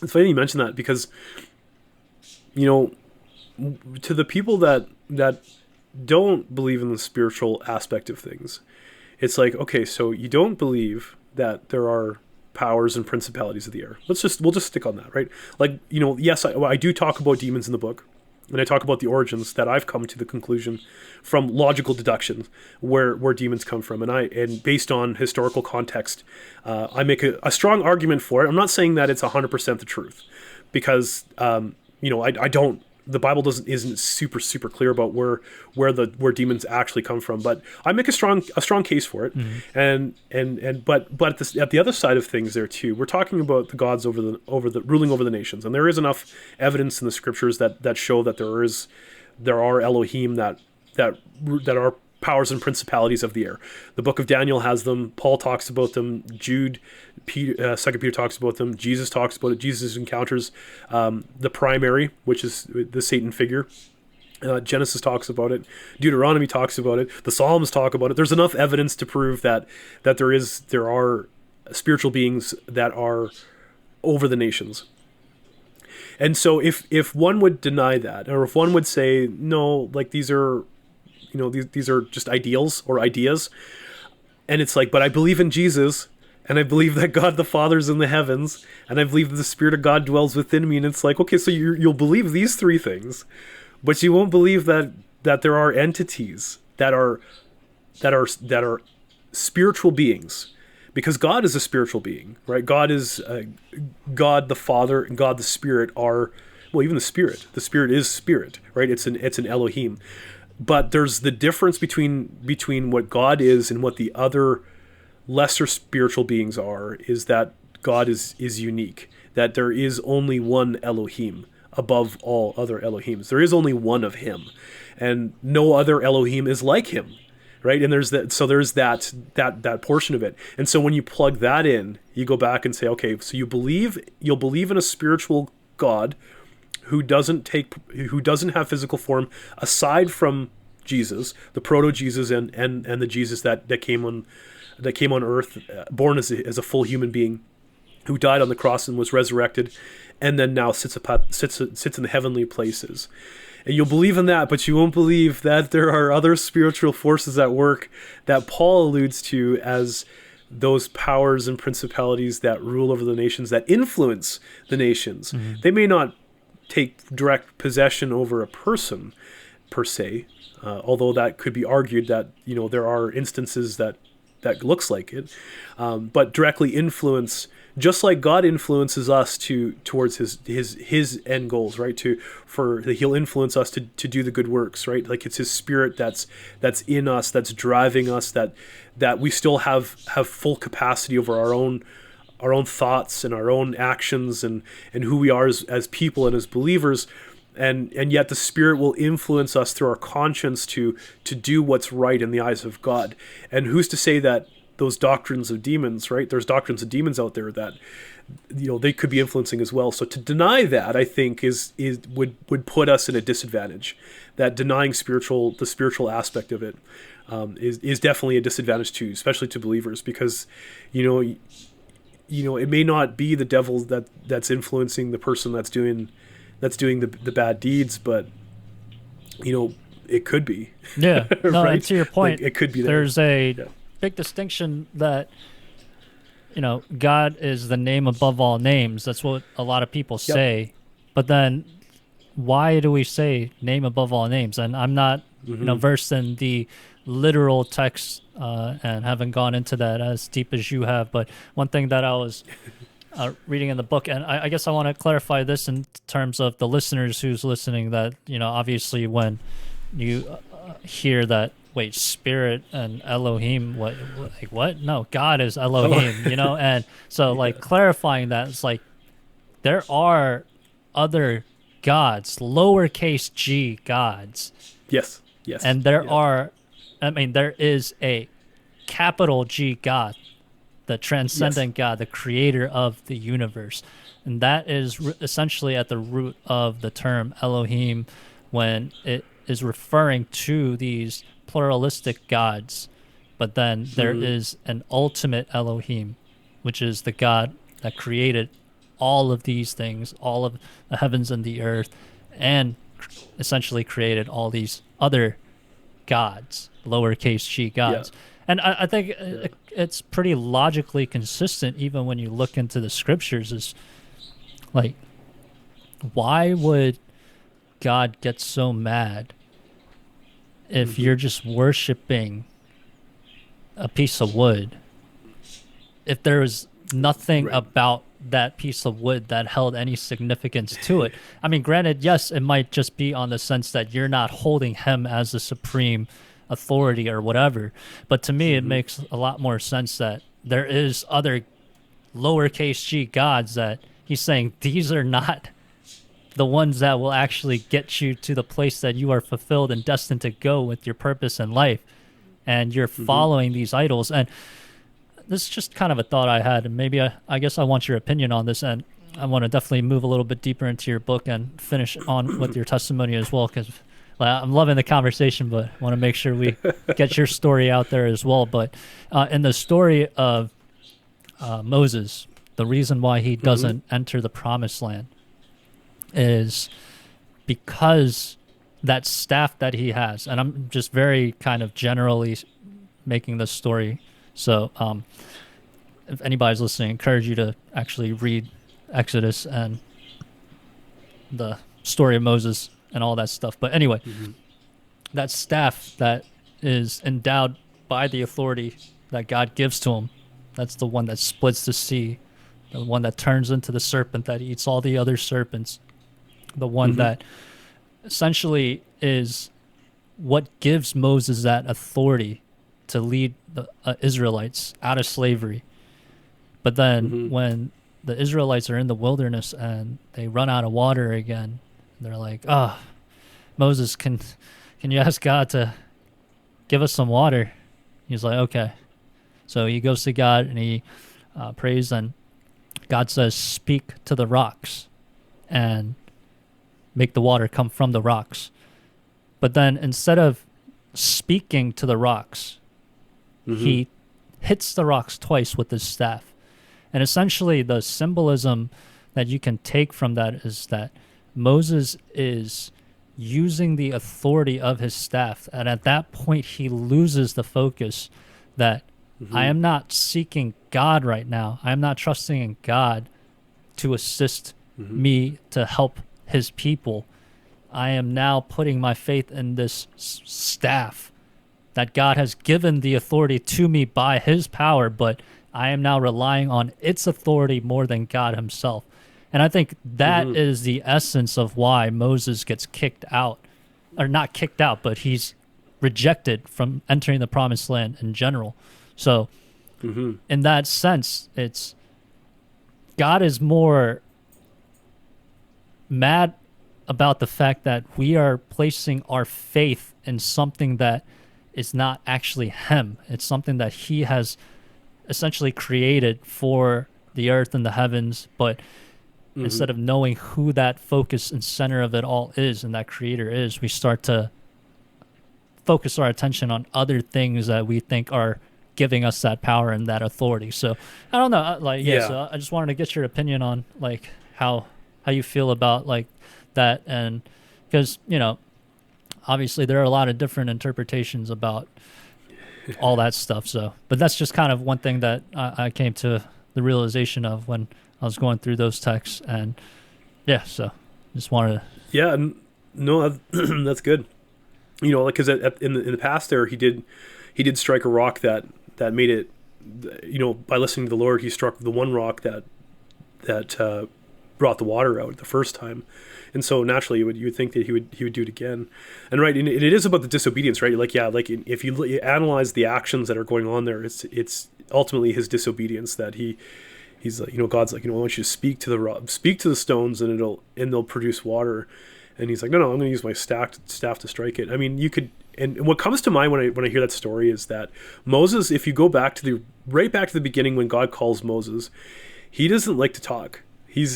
It's funny you mention that because, you know, to the people that don't believe in the spiritual aspect of things, it's like, okay, so you don't believe that there are powers and principalities of the air. We'll just stick on that, right? Like, you know, yes, I do talk about demons in the book. And I talk about the origins that I've come to the conclusion from logical deduction where demons come from. And based on historical context, I make a strong argument for it. I'm not saying that it's 100% the truth because, you know, I don't, the Bible isn't super clear about where demons actually come from, but I make a strong case for it. But at the other side of things there too, we're talking about the gods over the ruling over the nations, and there is enough evidence in the scriptures that show that there are Elohim that are powers and principalities of the air. The book of Daniel has them. Paul talks about them. Jude, Second Peter talks about them. Jesus talks about it. Jesus encounters the primary, which is the Satan figure. Genesis talks about it. Deuteronomy talks about it. The Psalms talk about it. There's enough evidence to prove that there are spiritual beings that are over the nations. And so if one would deny that, or if one would say no, like these are just ideals or ideas, and it's like, but I believe in Jesus, and I believe that God the Father's in the heavens, and I believe that the Spirit of God dwells within me, and it's like, okay, so you'll believe these three things, but you won't believe that there are entities that are spiritual beings, because God is a spiritual being, right? God is God the Father and God the Spirit are, well, even the Spirit is spirit, right? It's an Elohim. But there's the difference between what God is and what the other lesser spiritual beings are, is that God is unique, that there is only one Elohim above all other Elohims. There is only one of him, and no other Elohim is like him. right? And there's that portion of it. And so when you plug that in, you go back and say, okay, so you'll believe in a spiritual God who doesn't have physical form aside from Jesus, the proto Jesus, and the Jesus that came on earth, born as a full human being, who died on the cross and was resurrected, and then now sits in the heavenly places. And you'll believe in that, but you won't believe that there are other spiritual forces at work that Paul alludes to as those powers and principalities that rule over the nations, that influence the nations. Mm-hmm. They may not take direct possession over a person per se, although that could be argued that there are instances that looks like it, but directly influence, just like God influences us towards his end goals, right? He'll influence us to do the good works, right? Like it's his spirit that's in us, that's driving us, that we still have full capacity over our own thoughts and our own actions and who we are as people and as believers. And yet the Spirit will influence us through our conscience to do what's right in the eyes of God. And who's to say that those doctrines of demons, right? There's doctrines of demons out there that they could be influencing as well. So to deny that, I think would put us in a disadvantage. That denying the spiritual aspect of it is definitely a disadvantage too, especially to believers, because it may not be the devil that's influencing the person that's doing the bad deeds, but it could be. Yeah. No, right? and to your point, like, it could be there's a big distinction that God is the name above all names. That's what a lot of people say. But then why do we say name above all names? And I'm not versed in the literal text and haven't gone into that as deep as you have, but one thing that I was reading in the book, and I guess I want to clarify this in terms of the listeners who's listening, that obviously when you hear that, wait, spirit and Elohim, what? No, God is Elohim, and so like clarifying that, it's like there are other gods, lowercase g gods. Yes. And there is a capital G God, the transcendent God, the creator of the universe. And that is essentially at the root of the term Elohim, when it is referring to these pluralistic gods. But then there is an ultimate Elohim, which is the God that created all of these things, all of the heavens and the earth, and essentially created all these other gods, lowercase g gods. And I think it's pretty logically consistent, even when you look into the scriptures, is like, why would God get so mad if you're just worshiping a piece of wood? If there was nothing about that piece of wood that held any significance to it. I mean, granted, yes, it might just be on the sense that you're not holding him as the supreme authority or whatever, but to me it makes a lot more sense that there is other lowercase g gods that he's saying these are not the ones that will actually get you to the place that you are fulfilled and destined to go with your purpose in life, and you're following these idols. And this is just kind of a thought I had, and maybe I guess I want your opinion on this, and I want to definitely move a little bit deeper into your book and finish on with your testimony as well, because I'm loving the conversation, but I want to make sure we get your story out there as well. But in the story of Moses, the reason why he doesn't enter the promised land is because that staff that he has, and I'm just very kind of generally making this story. So if anybody's listening, I encourage you to actually read Exodus and the story of Moses and all that stuff. But anyway, that staff that is endowed by the authority that God gives to him, that's the one that splits the sea, the one that turns into the serpent that eats all the other serpents, the one that essentially is what gives Moses that authority to lead the Israelites out of slavery. But then when the Israelites are in the wilderness and they run out of water again, they're like, Moses, can you ask God to give us some water. He's like, okay. So he goes to God and he prays, and God says, speak to the rocks and make the water come from the rocks. But then instead of speaking to the rocks, he hits the rocks twice with his staff. And essentially the symbolism that you can take from that is that Moses is using the authority of his staff, and at that point he loses the focus that I am not seeking God right now. I am not trusting in God to assist me to help his people. I am now putting my faith in this staff that God has given the authority to me by his power, but I am now relying on its authority more than God himself. And I think that is the essence of why Moses gets kicked out, or not kicked out, but he's rejected from entering the promised land in general. So in that sense, it's God is more mad about the fact that we are placing our faith in something that is not actually him. It's something that he has essentially created for the earth and the heavens, but instead of knowing who that focus and center of it all is and that creator is, we start to focus our attention on other things that we think are giving us that power and that authority. So I don't know, so I just wanted to get your opinion on like how you feel about like that. And because, you know, obviously there are a lot of different interpretations about all that stuff. So, but that's just kind of one thing that I came to the realization of when I was going through those texts. And yeah, so just wanted to. Yeah, no, that's good. You know, like, because in the past there, he did strike a rock that made it, you know, by listening to the Lord, he struck the one rock that brought the water out the first time. And so naturally you would think that he would do it again. And right, and it is about the disobedience, right? Like, yeah, like if you analyze the actions that are going on there, it's ultimately his disobedience that he's like, you know, God's like, you know, I want you to speak to the stones and they'll produce water. And he's like, no, I'm going to use my staff to strike it. I mean, you could, and what comes to mind when I hear that story is that Moses, if you go back to the beginning when God calls Moses, he doesn't like to talk. He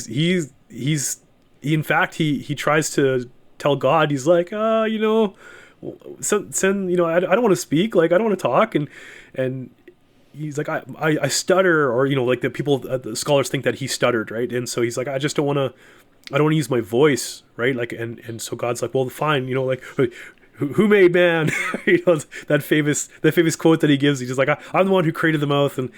in fact tries to tell God, he's like, you know, send, you know, I don't want to speak, like I don't want to talk, and he's like, I stutter, or, you know, like the scholars think that he stuttered, right? And so he's like, I don't want to use my voice, right? Like, and so God's like, well, fine, you know, like, who made man? You know, that famous quote that he gives. He's just like, I'm the one who created the mouth, and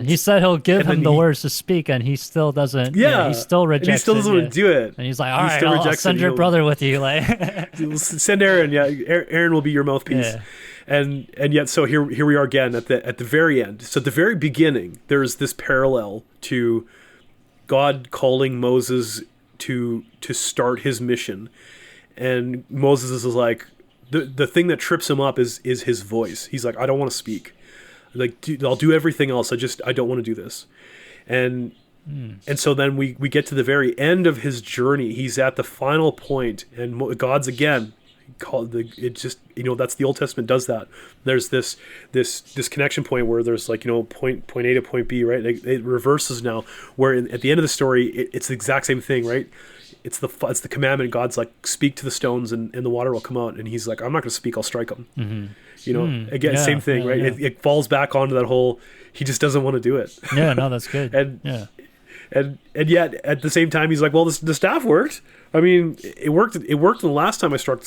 he said he'll give him the words to speak, and he still doesn't. Yeah, he still rejects. And he still doesn't want to do it. And he's like, all right, I'll send your brother with you. Like, send Aaron. Yeah, Aaron will be your mouthpiece. Yeah. And yet, so here we are again at the very end. So at the very beginning, there's this parallel to God calling Moses to start his mission. And Moses is like, the thing that trips him up is his voice. He's like, I don't want to speak. Like, dude, I'll do everything else. I don't want to do this. And so then we get to the very end of his journey. He's at the final point, and God's again called it just, you know, that's the Old Testament does that. There's this connection point where there's like, you know, point A to point B, right? It reverses now, where at the end of the story, it's the exact same thing, right? It's the commandment. God's like, speak to the stones and the water will come out. And he's like, I'm not going to speak. I'll strike them. Mm-hmm. You know, again, same thing, right? Yeah. It falls back onto that whole, he just doesn't want to do it. Yeah, no, that's good. And yet at the same time, he's like, well, the staff worked. I mean, it worked the last time I struck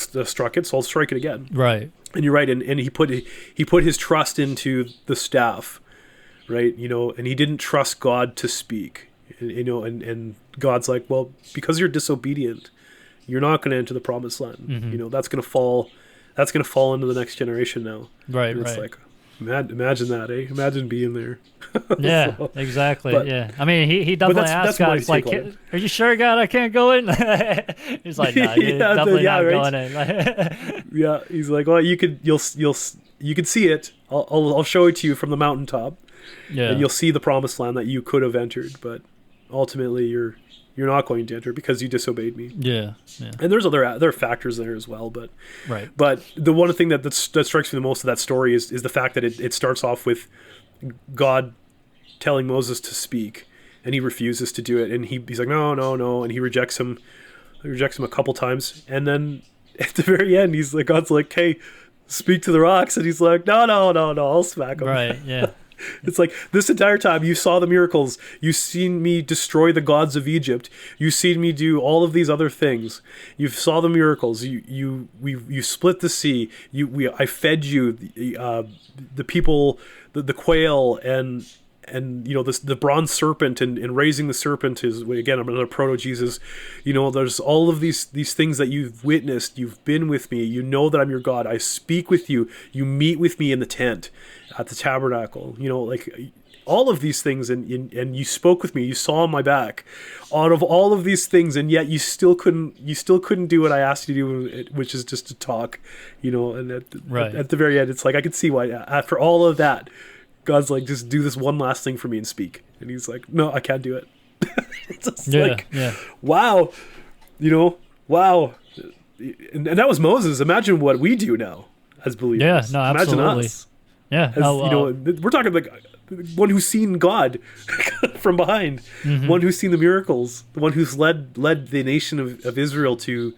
it, so I'll strike it again. Right. And you're right. And he put his trust into the staff, right? You know, and he didn't trust God to speak. You know, and God's like, well, because you're disobedient, you're not going to enter the promised land. Mm-hmm. You know, that's going to fall into the next generation now. Right. And it's like, imagine that, eh? Imagine being there. Yeah, so, exactly. Yeah. I mean, he definitely asked God, like, are you sure, God, I can't go in? He's like, no, you're definitely not going in. Yeah. He's like, well, you could see it. I'll show it to you from the mountaintop. Yeah. And you'll see the promised land that you could have entered, but ultimately you're not going to enter because you disobeyed me. Yeah. And there's other factors there as well, but Right. But the one thing that strikes me the most of that story is the fact that it starts off with God telling Moses to speak, and he refuses to do it, and he's like, no, and he rejects him a couple times, and then at the very end, God's like, hey, speak to the rocks, and he's like, no, I'll smack him. Right. Yeah. It's like, this entire time you saw the miracles, you've seen me destroy the gods of Egypt, you've seen me do all of these other things, you saw the miracles, you split the sea, I fed you, the people, the quail, and the bronze serpent, and raising the serpent is, again, another proto-Jesus. There's all of these things that you've witnessed. You've been with me. You know that I'm your God. I speak with you. You meet with me in the tent, at the tabernacle. All of these things, and you spoke with me. You saw my back. Out of all of these things, and yet you still couldn't do what I asked you to do, which is just to talk. And at the very end, it's like, I could see why after all of that, God's like, just do this one last thing for me and speak. And he's like, no, I can't do it. It's just wow. Wow. And that was Moses. Imagine what we do now as believers. Yeah, no, absolutely. Imagine us. Yeah. We're talking like one who's seen God from behind, one who's seen the miracles, the one who's led the nation of Israel to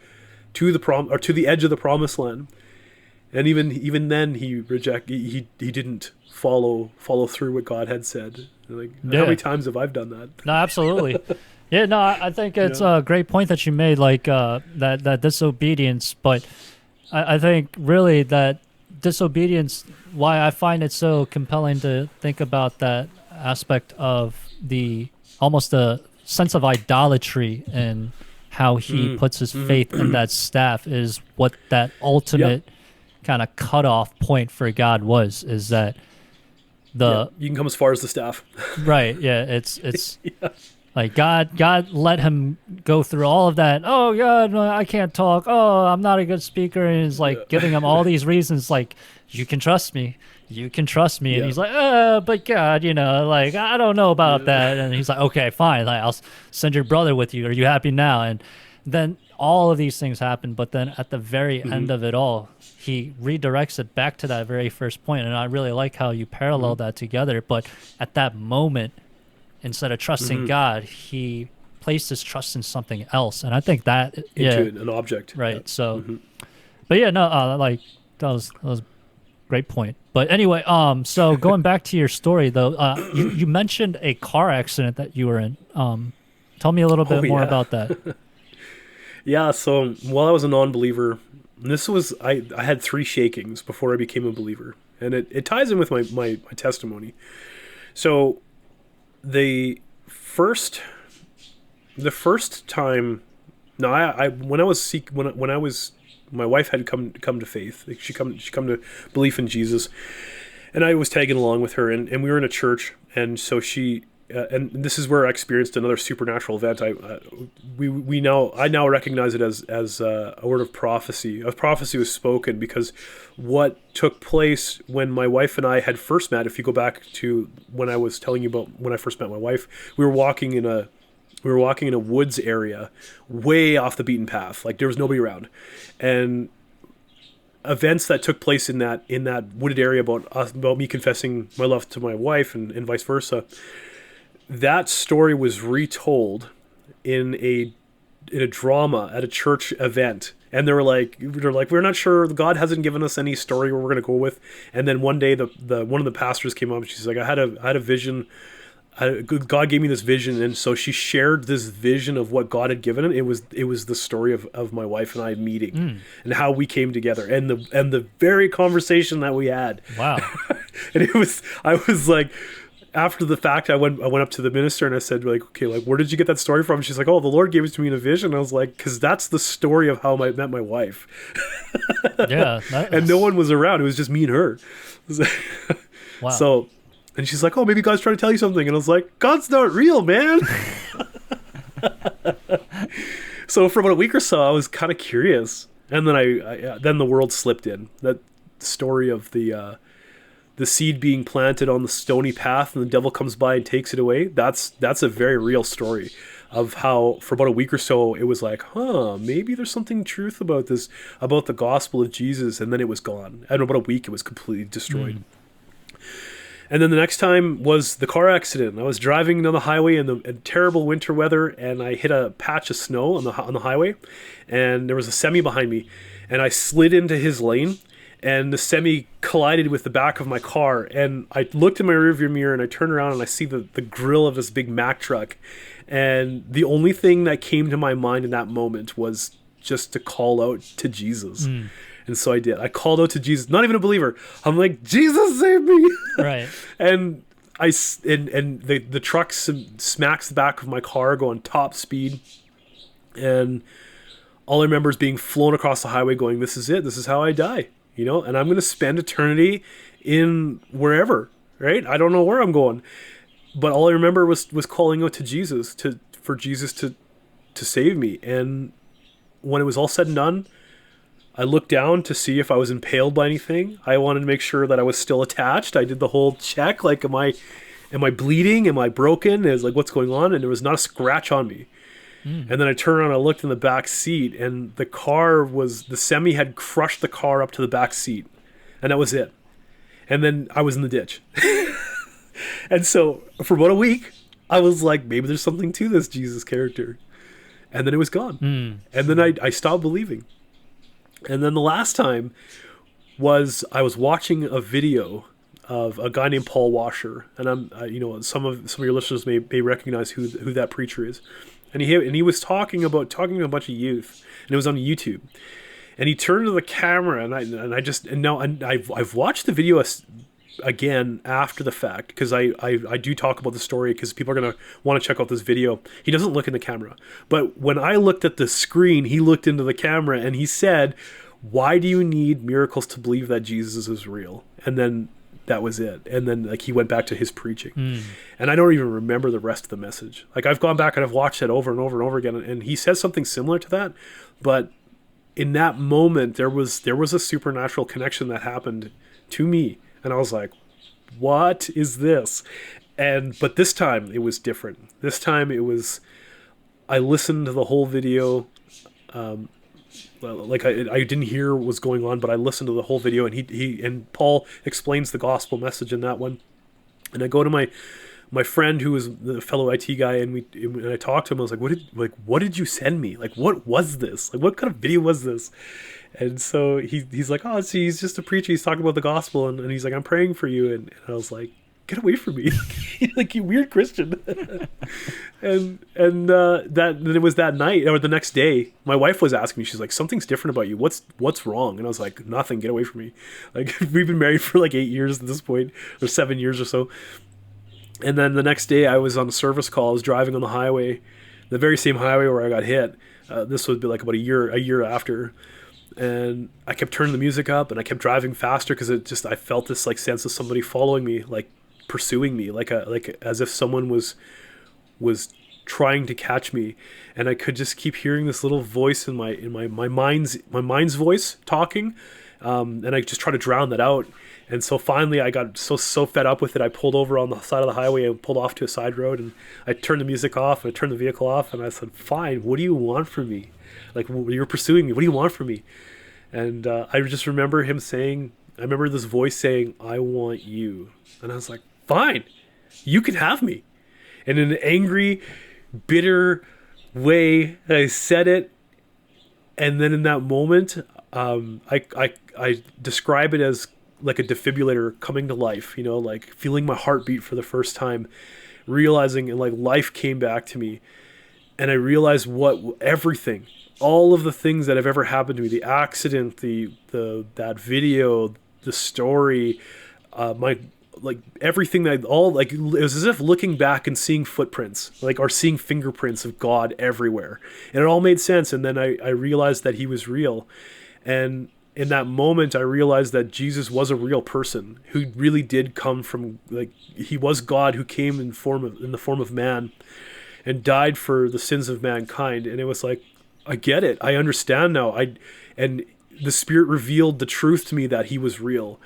the edge of the promised land. And even then he didn't follow through what God had said. How many times have I done that? No, absolutely. Yeah, no, I think it's a great point that you made, like that disobedience. But I think really that disobedience, why I find it so compelling to think about that aspect of almost the sense of idolatry and how he puts his faith in that staff, is what that ultimate kind of cutoff point for God is that you can come as far as the staff. Right. Yeah. It's like God let him go through all of that. Oh God, no, I can't talk. Oh, I'm not a good speaker. And he's like giving him all these reasons, like, you can trust me. You can trust me. And he's like, but God, like, I don't know about that. And he's like, okay, fine. Like, I'll send your brother with you. Are you happy now? And then all of these things happen. But then at the very end of it all, he redirects it back to that very first point. And I really like how you parallel that together. But at that moment, instead of trusting God, he placed his trust in something else. And I think that into an object. Right. Yeah. So, but yeah, no, like that was a great point. But anyway, so going back to your story though, you mentioned a car accident that you were in. Tell me a little bit more about that. Yeah. So while I was a non-believer, I had 3 shakings before I became a believer, and it ties in with my testimony. So the first time, my wife had come to faith. She come to belief in Jesus, and I was tagging along with her, and we were in a church, and so she. And this is where I experienced another supernatural event. I now recognize it as a word of prophecy. A prophecy was spoken because what took place when my wife and I had first met. If you go back to when I was telling you about when I first met my wife, we were walking in a woods area, way off the beaten path. Like there was nobody around, and events that took place in that wooded area about me confessing my love to my wife and vice versa. That story was retold in a drama at a church event, and they're like, we're not sure. God hasn't given us any story we're going to go with. And then one day, the one of the pastors came up, and she's like, I had a vision. God gave me this vision, and so she shared this vision of what God had given him. It was the story of my wife and I meeting and how we came together, and the very conversation that we had. Wow! And I was like. After the fact, I went up to the minister and I said, like, okay, like, where did you get that story from? She's like, oh, the Lord gave it to me in a vision. And I was like, because that's the story of how I met my wife. Yeah. And no one was around. It was just me and her. Wow. So, and she's like, oh, maybe God's trying to tell you something. And I was like, God's not real, man. So for about a week or so, I was kind of curious. And then then the world slipped in. That story of the the seed being planted on the stony path and the devil comes by and takes it away. That's a very real story of how for about a week or so it was like, maybe there's something truth about this, about the gospel of Jesus, and then it was gone. And about a week it was completely destroyed. And then the next time was the car accident. I was driving down the highway in terrible winter weather, and I hit a patch of snow on the highway, and there was a semi behind me, and I slid into his lane, and the semi collided with the back of my car, and I looked in my rearview mirror, and I turned around, and I see the grill of this big Mack truck, and the only thing that came to my mind in that moment was just to call out to Jesus. And so I did. I called out to Jesus, not even a believer. I'm like, Jesus, save me. Right. And the truck smacks the back of my car going top speed. And all I remember is being flown across the highway going, this is it. This is how I die, you know, and I'm going to spend eternity in wherever, right? I don't know where I'm going. But all I remember was calling out to Jesus, for Jesus to save me. And when it was all said and done, I looked down to see if I was impaled by anything. I wanted to make sure that I was still attached. I did the whole check, like, am I bleeding? Am I broken? Is like, what's going on? And there was not a scratch on me. And then I turned around, I looked in the back seat, and the semi had crushed the car up to the back seat. And that was it. And then I was in the ditch. And so for about a week, I was like, maybe there's something to this Jesus character. And then it was gone. And then I stopped believing. And then the last time was I was watching a video of a guy named Paul Washer, and some of your listeners may recognize who that preacher is, and he was talking to a bunch of youth, and it was on YouTube, and he turned to the camera, and I've watched the video again after the fact, because I do talk about the story because people are going to want to check out this video. He doesn't look in the camera, but when I looked at the screen, he looked into the camera and he said, why do you need miracles to believe that Jesus is real? And then that was it. And then like he went back to his preaching. And I don't even remember the rest of the message. Like I've gone back and I've watched it over and over and over again, and he says something similar to that, but in that moment there was a supernatural connection that happened to me. And I was like, what is this? But this time it was different. This time I listened to the whole video. Like I didn't hear what was going on, but I listened to the whole video, and Paul explains the gospel message in that one. And I go to my friend who was the fellow IT guy, and I talked to him. I was like, what did you send me? Like, what was this? Like, what kind of video was this? And so he's like, oh, see, he's just a preacher. He's talking about the gospel. And he's like, I'm praying for you. And I was like, get away from me. Like, you weird Christian. and then it was that night or the next day, my wife was asking me, she's like, something's different about you. What's wrong? And I was like, nothing, get away from me. Like, we've been married for like 8 years at this point, or 7 years or so. And then the next day I was on a service call. I was driving on the highway, the very same highway where I got hit. This would be like about a year after. And I kept turning the music up, and I kept driving faster because I felt this like sense of somebody following me, like pursuing me, like as if someone was trying to catch me. And I could just keep hearing this little voice in my mind's voice talking, and I just try to drown that out. And so finally I got so fed up with it, I pulled over on the side of the highway and pulled off to a side road, and I turned the music off, and I turned the vehicle off, and I said, fine, what do you want from me? Like, you're pursuing me, what do you want from me? And I just remember I remember this voice saying, I want you. And I was like, fine, you can have me. And in an angry, bitter way, I said it. And then in that moment, I describe it as like a defibrillator coming to life, you know, like feeling my heartbeat for the first time, realizing and like life came back to me. And I realized everything, all of the things that have ever happened to me, the accident, that video, the story, everything it was as if looking back and seeing footprints, or seeing fingerprints of God everywhere. And it all made sense. And then I realized that he was real. And in that moment, I realized that Jesus was a real person who really did come from, he was God who came in the form of man and died for the sins of mankind. And it was like, I get it. I understand now. And the Spirit revealed the truth to me that he was real.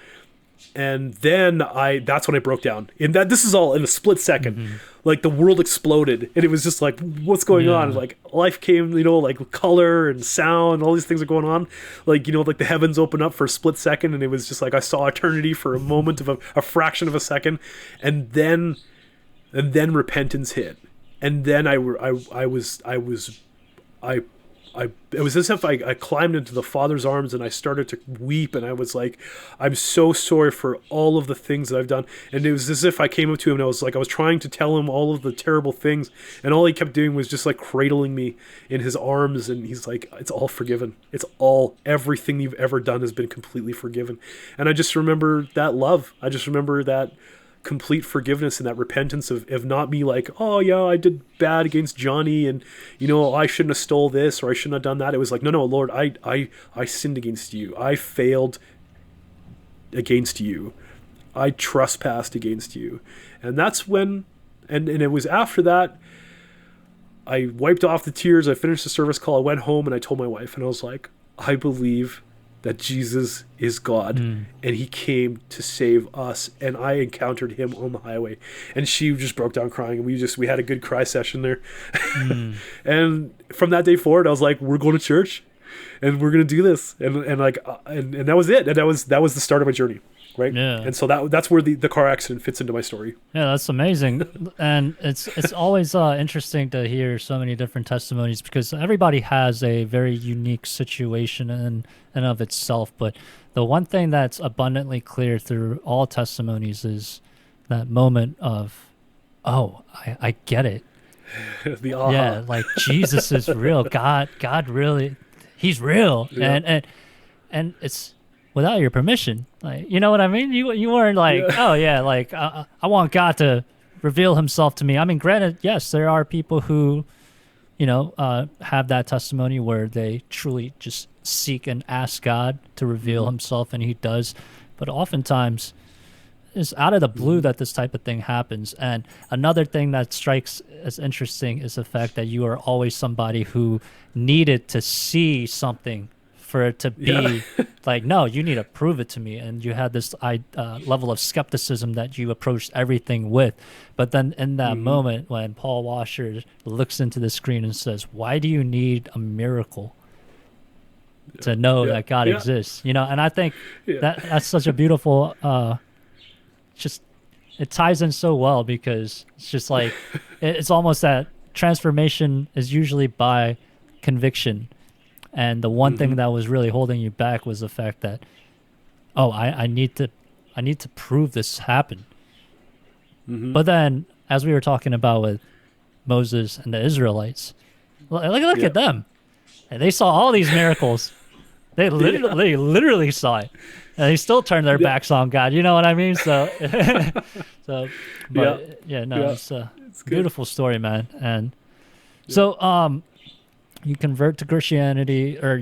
And then that's when I broke down. And that this is all in a split second. Like the world exploded and it was just like, what's going on? Like life came, like color and sound, all these things are going on. Like, like the heavens open up for a split second and it was just like I saw eternity for a moment of a fraction of a second. And then repentance hit. And then it was as if I climbed into the Father's arms and I started to weep and I was like, I'm so sorry for all of the things that I've done. And it was as if I came up to him and I was trying to tell him all of the terrible things, and all he kept doing was just like cradling me in his arms, and he's like, it's all forgiven. Everything you've ever done has been completely forgiven. And I just remember that love. I just remember that complete forgiveness and that repentance of not me like, oh yeah, I did bad against Johnny and I shouldn't have stole this or I shouldn't have done that. It was like, no Lord, I sinned against you. I failed against you. I trespassed against you. And that's when and it was after that I wiped off the tears. I finished the service call. I went home and I told my wife and I was like, I believe that Jesus is God and he came to save us, and I encountered him on the highway, and she just broke down crying, and we had a good cry session there. And from that day forward I was like, we're going to church and we're going to do this, and that was it, and that was the start of my journey, right? And so that's where the car accident fits into my story. That's amazing. And it's always interesting to hear so many different testimonies, because everybody has a very unique situation in and of itself. But the one thing that's abundantly clear through all testimonies is that moment of, oh, I get it. The aha. Yeah, like Jesus is real. God really, he's real. Yeah. And it's without your permission. Like, you know what I mean? You weren't like, oh yeah, like I want God to reveal himself to me. I mean, granted, yes, there are people who, have that testimony where they truly just seek and ask God to reveal himself, and he does. But oftentimes it's out of the blue that this type of thing happens. And another thing that strikes as interesting is the fact that you are always somebody who needed to see something for it to be like, no, you need to prove it to me. And you had this level of skepticism that you approached everything with. But then in that moment when Paul Washer looks into the screen and says, why do you need a miracle to know that God exists? And I think that's such a beautiful, just, it ties in so well, because it's just like, it's almost that transformation is usually by conviction. And the one thing that was really holding you back was the fact that, oh, I need to prove this happened. But then, as we were talking about with Moses and the Israelites, look at them. And they saw all these miracles. They literally saw it. And they still turned their backs on God. You know what I mean? So, it's a beautiful story, man. And so, you convert to Christianity, or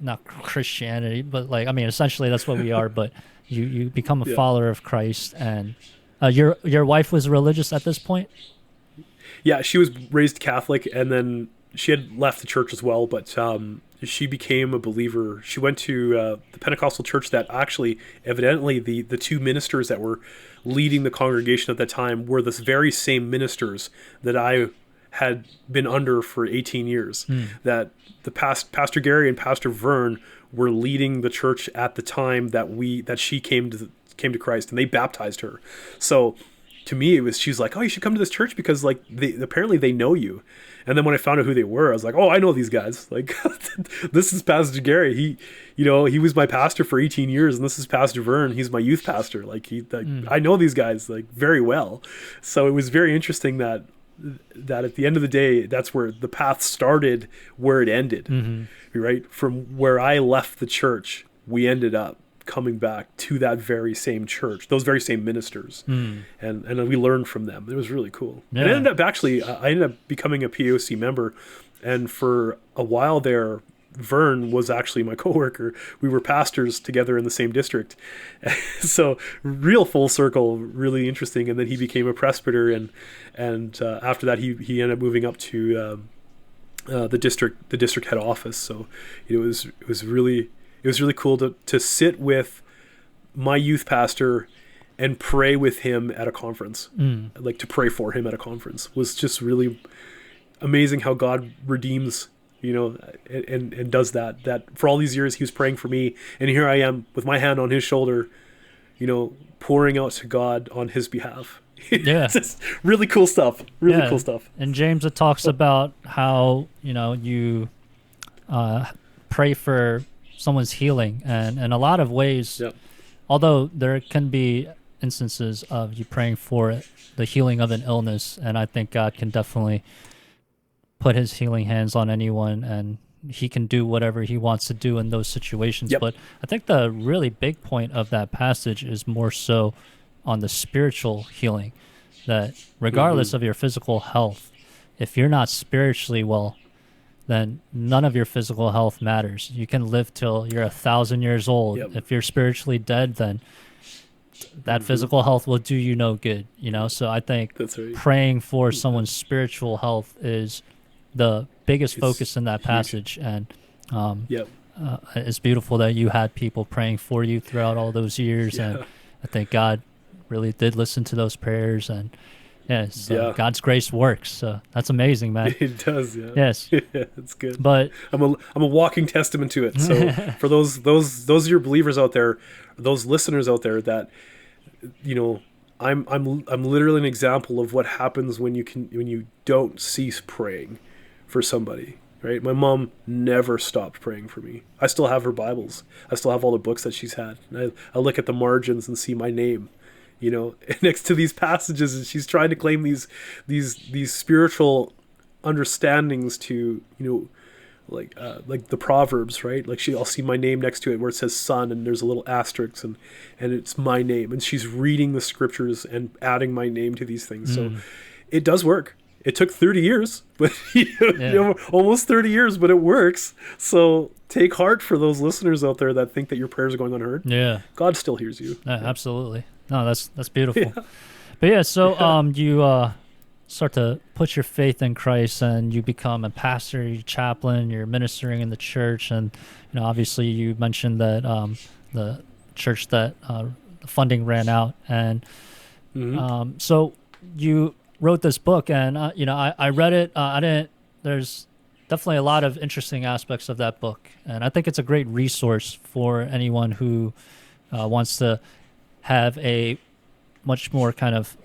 not Christianity, but essentially that's what we are. But you become a follower of Christ, and your wife was religious at this point. Yeah, she was raised Catholic, and then she had left the church as well. But she became a believer. She went to the Pentecostal church that actually, evidently, the two ministers that were leading the congregation at that time were the very same ministers that I had been under for 18 years. That the Pastor Gary and Pastor Vern were leading the church at the time that she came to Christ, and they baptized her. So to me, she's like, oh, you should come to this church because like apparently they know you. And then when I found out who they were, I was like, oh, I know these guys. Like, this is Pastor Gary. He was my pastor for 18 years, and this is Pastor Vern. He's my youth pastor. Like I know these guys like very well. So it was very interesting that at the end of the day, that's where the path started, where it ended, right? From where I left the church, we ended up coming back to that very same church, those very same ministers, and we learned from them. It was really cool. And I ended up becoming a POC member, and for a while there, Vern was actually my coworker. We were pastors together in the same district. So real full circle, really interesting. And then he became a presbyter, and after that he ended up moving up to the district head office. So it was really cool to sit with my youth pastor and pray with him at a conference. Like to pray for him at a conference was just really amazing how God redeems, and does that for all these years he was praying for me, and here I am with my hand on his shoulder, pouring out to God on his behalf. Yeah. It's just really cool stuff. Really cool stuff. And James, it talks about how, you pray for someone's healing, and in a lot of ways, Yep. although there can be instances of you praying for the healing of an illness, and I think God can definitely put his healing hands on anyone, and he can do whatever he wants to do in those situations. Yep. But I think the really big point of that passage is more so on the spiritual healing, that regardless of your physical health, if you're not spiritually well, then none of your physical health matters. You can live till you're 1,000 years old. Yep. If you're spiritually dead, then that physical health will do you no good, So I think That's right. praying for someone's spiritual health is the biggest focus in that passage. And Yep. it's beautiful that you had people praying for you throughout all those years. Yeah. And I think God really did listen to those prayers. And God's grace works. So that's amazing, man. It does, yeah. Yes. Yeah, it's good. But I'm a walking testament to it. So for those of your believers out there, those listeners out there that, I'm literally an example of what happens when you don't cease praying for somebody, right? My mom never stopped praying for me. I still have her Bibles. I still have all the books that she's had. And I look at the margins and see my name, next to these passages, and she's trying to claim these spiritual understandings to, like the Proverbs, right? Like I'll see my name next to it where it says son, and there's a little asterisk, and it's my name, and she's reading the scriptures and adding my name to these things. So it does work. It took 30 years, but almost 30 years, but it works. So take heart for those listeners out there that think that your prayers are going unheard. Yeah, God still hears you. Absolutely. No, that's beautiful. Yeah. But so you start to put your faith in Christ, and you become a pastor, you're chaplain, you're ministering in the church, and obviously you mentioned that the church that funding ran out, and so you wrote this book, and I read it. There's definitely a lot of interesting aspects of that book, and I think it's a great resource for anyone who wants to have a much more kind of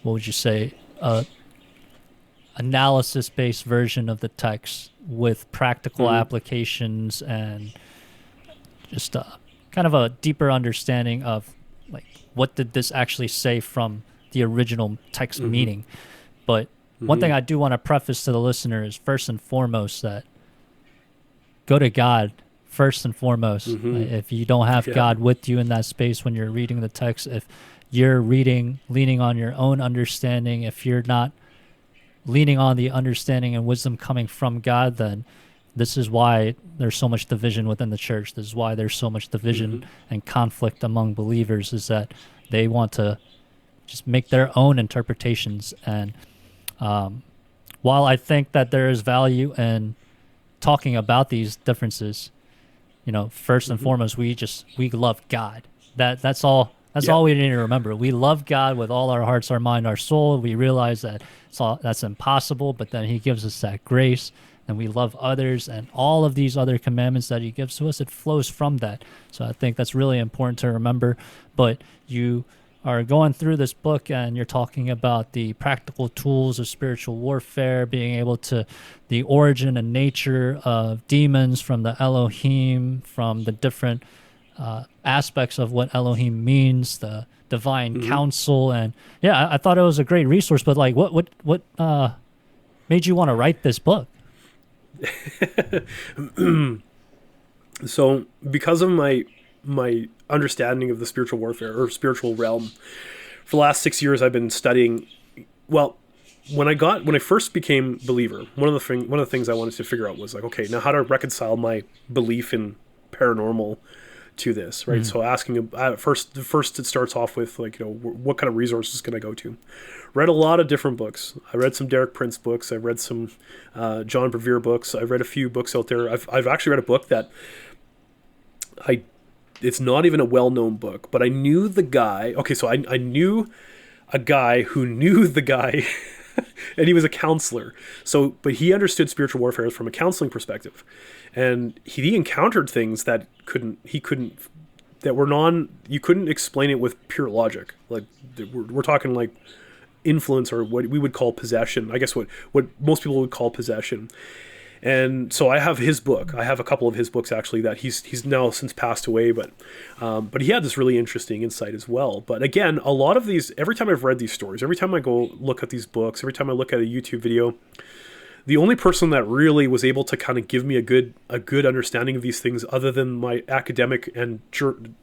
what would you say, analysis-based version of the text with practical applications and just kind of a deeper understanding of like what did this actually say from the original text meaning. But one thing I do want to preface to the listener is first and foremost that go to God first and foremost. If you don't have God with you in that space when you're reading the text, if you're leaning on your own understanding, if you're not leaning on the understanding and wisdom coming from God, then this is why there's so much division within the church. This is why there's so much division and conflict among believers, is that they want to just make their own interpretations. And while I think that there is value in talking about these differences, first and foremost, we love God. That's all. That's all we need to remember. We love God with all our hearts, our mind, our soul. We realize that that's impossible, but then he gives us that grace, and we love others, and all of these other commandments that he gives to us, it flows from that. So I think that's really important to remember. But you are going through this book, and you're talking about the practical tools of spiritual warfare, being able to, the origin and nature of demons from the Elohim, from the different aspects of what Elohim means, the divine counsel. And I thought it was a great resource. But like, what made you want to write this book? So because of my understanding of the spiritual warfare or spiritual realm, for the last 6 years I've been studying. Well, when I first became believer, one of the things I wanted to figure out was like, okay, now how to reconcile my belief in paranormal to this, right? So asking first it starts off with like, what kind of resources can I go to? Read a lot of different books. I read some Derek Prince books. I've read some John Bevere books. I've read a few books out there. I've actually read a book that I It's not even a well-known book, but I knew the guy. Okay, so I knew a guy who knew the guy, and he was a counselor. So, but he understood spiritual warfare from a counseling perspective, and he encountered things that you couldn't explain it with pure logic. Like we're talking like influence, or what we would call possession. I guess what most people would call possession. And so I have his book. I have a couple of his books actually that he's now since passed away, but he had this really interesting insight as well. But again, a lot of these, every time I've read these stories, every time I go look at these books, every time I look at a YouTube video, the only person that really was able to kind of give me a good understanding of these things, other than my academic and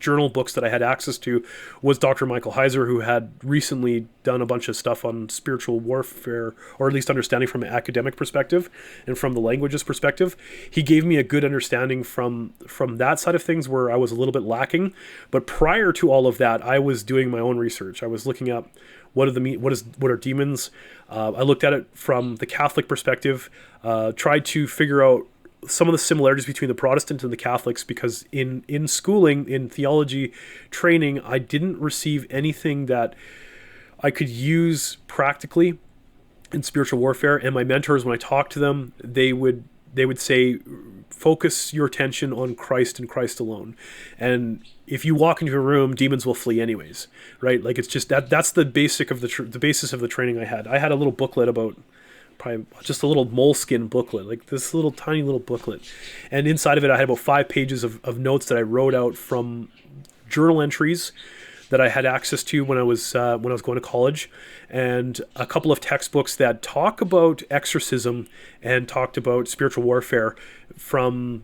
journal books that I had access to, was Dr. Michael Heiser, who had recently done a bunch of stuff on spiritual warfare, or at least understanding from an academic perspective and from the languages perspective. He gave me a good understanding from that side of things, where I was a little bit lacking. But prior to all of that, I was doing my own research. I was looking up what are demons. I looked at it from the Catholic perspective, tried to figure out some of the similarities between the Protestants and the Catholics, because in schooling, in theology training, I didn't receive anything that I could use practically in spiritual warfare. And my mentors, when I talked to them, they would say, focus your attention on Christ and Christ alone. And if you walk into a room, demons will flee anyways, right? Like, it's just that's the basic of the basis of the training I had. I had a little booklet about, probably just a little moleskin booklet, like this little tiny little booklet. And inside of it, I had about 5 pages of notes that I wrote out from journal entries that I had access to when I was going to college, and a couple of textbooks that talk about exorcism and talked about spiritual warfare from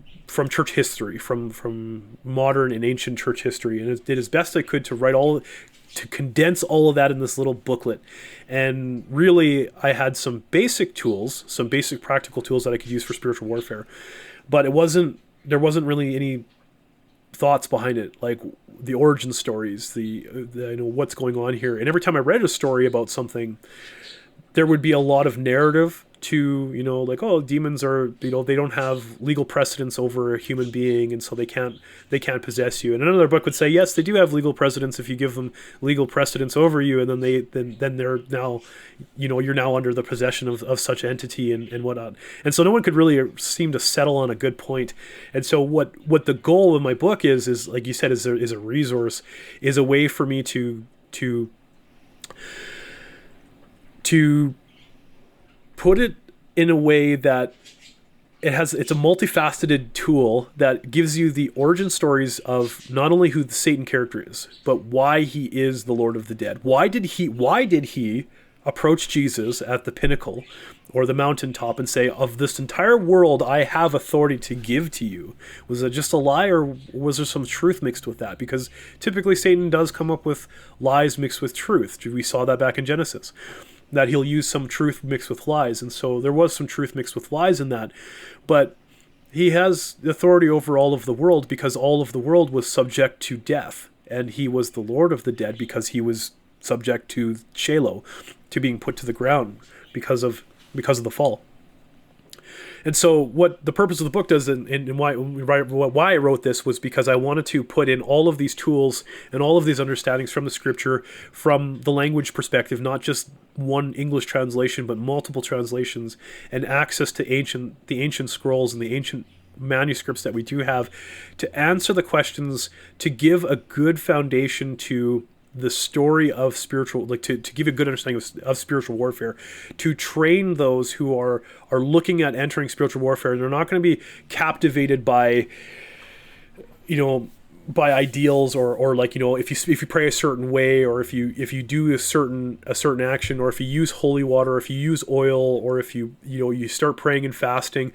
church history, from modern and ancient church history, and it did as best I could to condense all of that in this little booklet. And really, I had some basic tools, some basic practical tools that I could use for spiritual warfare, but there wasn't really any thoughts behind it, like the origin stories, the what's going on here. And every time I read a story about something, there would be a lot of narrative to, like, oh, demons are, they don't have legal precedence over a human being, and so they can't possess you. And another book would say, yes, they do have legal precedence if you give them legal precedence over you, and then they're now, you're now under the possession of such entity and whatnot. And so no one could really seem to settle on a good point. And so what the goal of my book is like you said, is a resource, is a way for me to put it in a way that it's a multifaceted tool that gives you the origin stories of not only who the Satan character is, but why he is the Lord of the Dead. Why did he approach Jesus at the pinnacle or the mountaintop and say, of this entire world, I have authority to give to you? Was it just a lie, or was there some truth mixed with that? Because typically Satan does come up with lies mixed with truth. We saw that back in Genesis, that he'll use some truth mixed with lies. And so there was some truth mixed with lies in that. But he has authority over all of the world because all of the world was subject to death. And he was the Lord of the Dead because he was subject to Sheol, to being put to the ground because of the fall. And so what the purpose of the book does, and why I wrote this, was because I wanted to put in all of these tools and all of these understandings from the scripture, from the language perspective, not just one English translation, but multiple translations, and access to the ancient scrolls and the ancient manuscripts that we do have, to answer the questions, to give a good foundation to the story of spiritual, like to give a good understanding of spiritual warfare, to train those who are looking at entering spiritual warfare, and they're not going to be captivated by ideals, or like, if you pray a certain way, or if you do a certain action, or if you use holy water, or if you use oil, or if you start praying and fasting.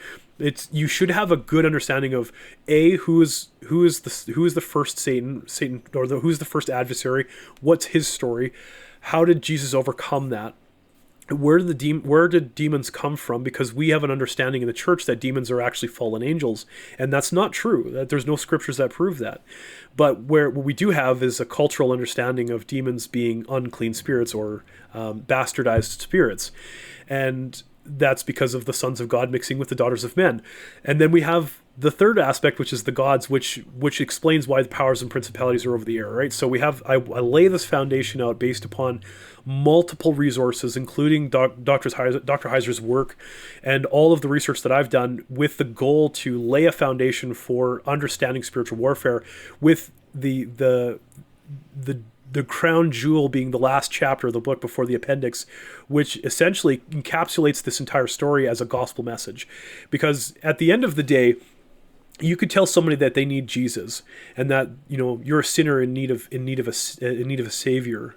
You should have a good understanding of who is the first Satan, or who's the first adversary, what's his story, how did Jesus overcome that, where did demons come from? Because we have an understanding in the church that demons are actually fallen angels, and that's not true. That there's no scriptures that prove that. But what we do have is a cultural understanding of demons being unclean spirits, or bastardized spirits, and that's because of the sons of God mixing with the daughters of men. And then we have the third aspect, which is the gods, which explains why the powers and principalities are over the air, right? So I lay this foundation out based upon multiple resources, including Dr. Heiser's work and all of the research that I've done, with the goal to lay a foundation for understanding spiritual warfare, with the crown jewel being the last chapter of the book before the appendix, which essentially encapsulates this entire story as a gospel message. Because at the end of the day, you could tell somebody that they need Jesus, and that, you know, you're a sinner in need of a savior,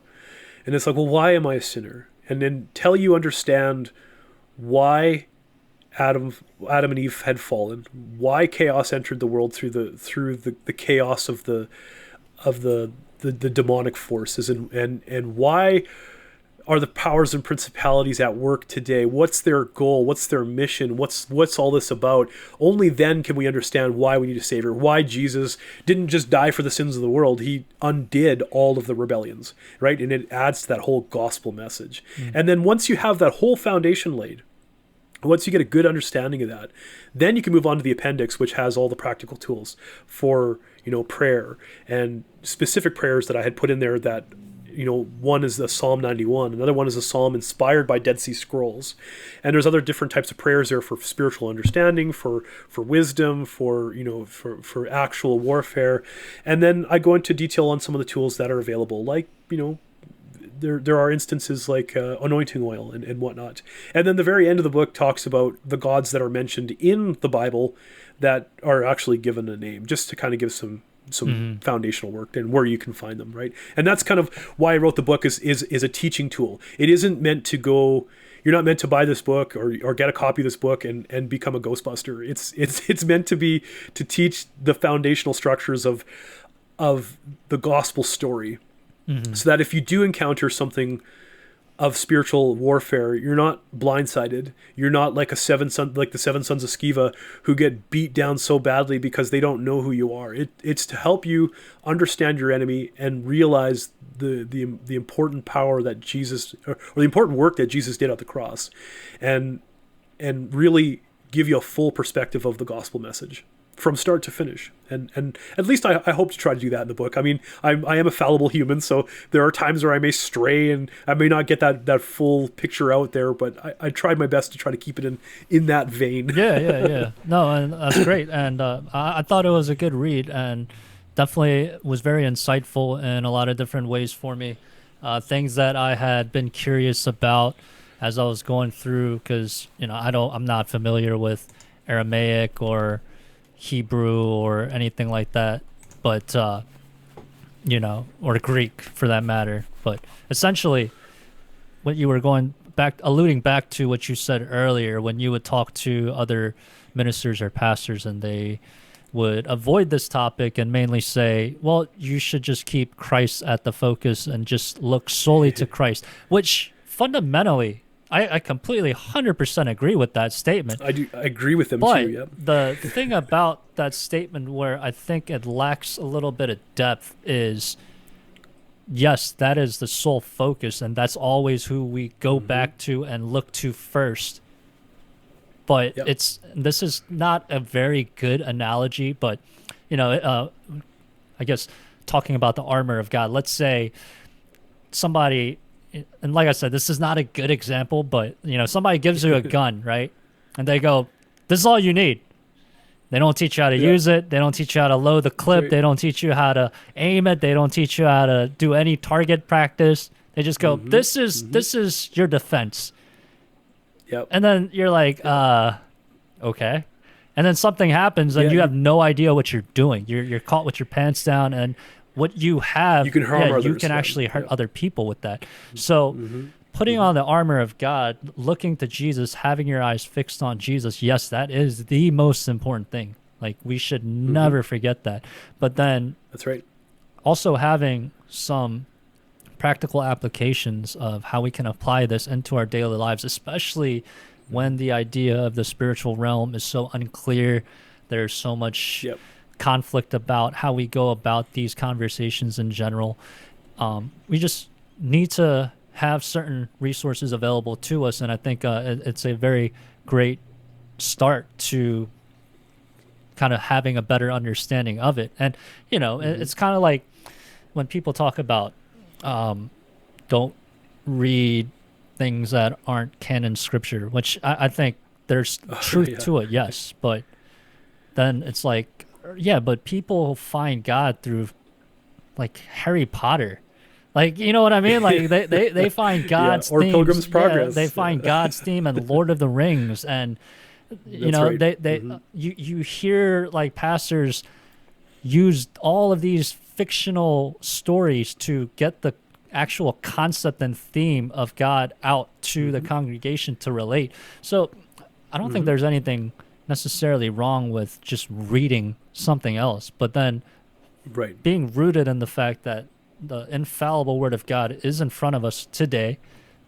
and it's like, well, why am I a sinner? And then till you understand why Adam and Eve had fallen, why chaos entered the world through the chaos of the demonic forces, and why are the powers and principalities at work today? What's their goal? What's their mission? What's all this about? Only then can we understand why we need a savior, why Jesus didn't just die for the sins of the world. He undid all of the rebellions, right? And it adds to that whole gospel message. And then once you have that whole foundation laid, once you get a good understanding of that, then you can move on to the appendix, which has all the practical tools for, you know, prayer, and specific prayers that I had put in there that, you know, one is the Psalm 91, another one is a psalm inspired by Dead Sea Scrolls, and there's other different types of prayers there for spiritual understanding, for wisdom, for, you know, for actual warfare. And then I go into detail on some of the tools that are available, like, you know, there are instances like anointing oil and whatnot. And then the very end of the book talks about the gods that are mentioned in the Bible that are actually given a name, just to kind of give some foundational work and where you can find them, right? And that's kind of why I wrote the book, is a teaching tool. It isn't meant to go, you're not meant to buy this book or get a copy of this book and become a Ghostbuster. It's meant to teach the foundational structures of the gospel story, so that if you do encounter something of spiritual warfare, you're not blindsided. You're not like the seven sons of Sceva, who get beat down so badly because they don't know who you are. It's to help you understand your enemy and realize the important power that Jesus, or the important work that Jesus did at the cross, and really give you a full perspective of the gospel message from start to finish. And at least I hope to try to do that in the book. I mean, I am a fallible human, so there are times where I may stray and I may not get that full picture out there, but I tried my best to try to keep it in that vein. Yeah. No, and that's great. And I thought it was a good read, and definitely was very insightful in a lot of different ways for me. Things that I had been curious about as I was going through, because, you know, I'm not familiar with Aramaic or Hebrew or anything like that, but you know, or Greek for that matter. But essentially, what you were alluding back to what you said earlier, when you would talk to other ministers or pastors and they would avoid this topic and mainly say, well, you should just keep Christ at the focus and just look solely to Christ, which fundamentally, I completely 100% agree with that statement. I agree with them but too. Yep. The thing about that statement where I think it lacks a little bit of depth is, yes, that is the sole focus, and that's always who we go back to and look to first. But this is not a very good analogy, but, you know, I guess talking about the armor of God, let's say somebody, and like I said, this is not a good example, but, you know, somebody gives you a gun, right? And they go, this is all you need. They don't teach you how to use it. They don't teach you how to load the clip. They don't teach you how to aim it. They don't teach you how to do any target practice. They just go, this is your defense. Yep. And then you're like, okay. And then something happens and you have no idea what you're doing. You're caught with your pants down, and what you have, you can harm others. You can actually hurt other people with that. So putting on the armor of God, looking to Jesus, having your eyes fixed on Jesus, yes, that is the most important thing. Like, we should never forget that. But then that's right. Also having some practical applications of how we can apply this into our daily lives, especially when the idea of the spiritual realm is so unclear. There's so much conflict about how we go about these conversations in general. We just need to have certain resources available to us, and I think it's a very great start to kind of having a better understanding of it. And, it's kind of like when people talk about don't read things that aren't canon scripture, which I think there's truth to it, yes. But then it's like, but people find God through like Harry Potter. Like, you know what I mean? Like they find God's or themes. Pilgrim's Progress. They find God's theme and Lord of the Rings, and you hear like pastors use all of these fictional stories to get the actual concept and theme of God out to the congregation to relate. So I don't think there's anything necessarily wrong with just reading something else, but then being rooted in the fact that the infallible word of God is in front of us today.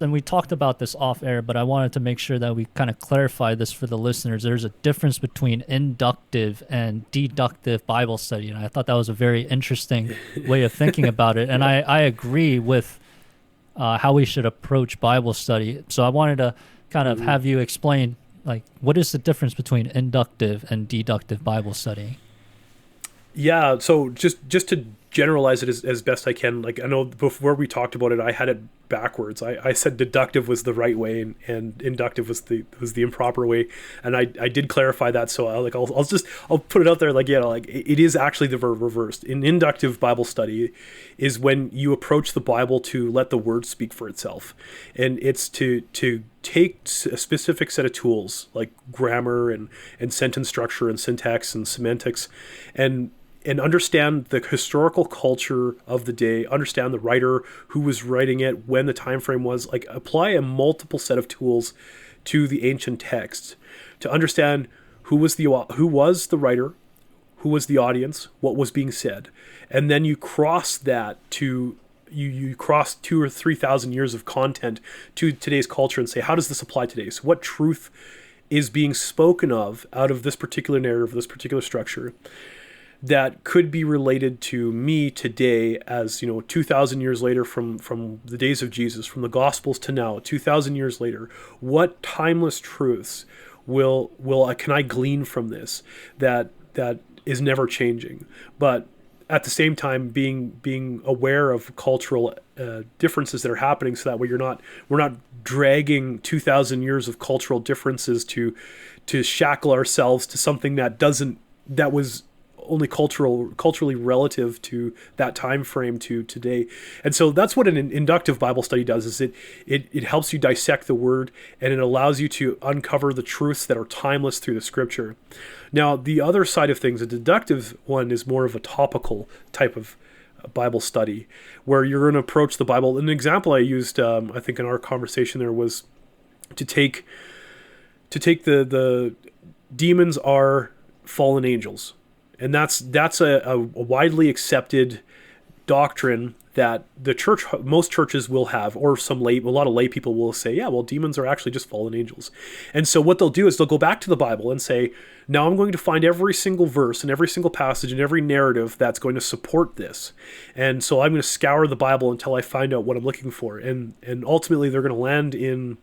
Then we talked about this off air, but I wanted to make sure that we kind of clarify this for the listeners. There's a difference between inductive and deductive Bible study, and I thought that was a very interesting way of thinking about it. And I agree with how we should approach Bible study. So I wanted to kind of have you explain, like, what is the difference between inductive and deductive Bible study? Yeah, so just to generalize it as best I can, like, I know before we talked about it, I had it backwards. I said deductive was the right way and inductive was the improper way, and I did clarify that. So I'll put it out there, like, it is actually the reversed. In inductive Bible study is when you approach the Bible to let the word speak for itself, and it's to take a specific set of tools like grammar and sentence structure and syntax and semantics, and understand the historical culture of the day, understand the writer, who was writing it, when the time frame was, like, apply a multiple set of tools to the ancient text to understand who was the writer, who was the audience, what was being said. And then you cross that to you cross 2,000 or 3,000 years of content to today's culture and say, how does this apply today? So what truth is being spoken of out of this particular narrative, this particular structure, that could be related to me today, as 2,000 years later from the days of Jesus, from the Gospels to now, 2,000 years later, what timeless truths can I glean from this that is never changing, but at the same time being aware of cultural differences that are happening, so that way we're not dragging 2,000 years of cultural differences to shackle ourselves to something that was only culturally relative to that time frame to today. And so that's what an inductive Bible study does, is it helps you dissect the word, and it allows you to uncover the truths that are timeless through the scripture. Now, the other side of things, a deductive one, is more of a topical type of Bible study, where you're going to approach the Bible. An example I used, I think in our conversation there, was to take the demons are fallen angels. And that's a widely accepted doctrine that most churches will have, or a lot of lay people will say, yeah, well, demons are actually just fallen angels. And so what they'll do is they'll go back to the Bible and say, now I'm going to find every single verse and every single passage and every narrative that's going to support this. And so I'm going to scour the Bible until I find out what I'm looking for. And ultimately they're going to land in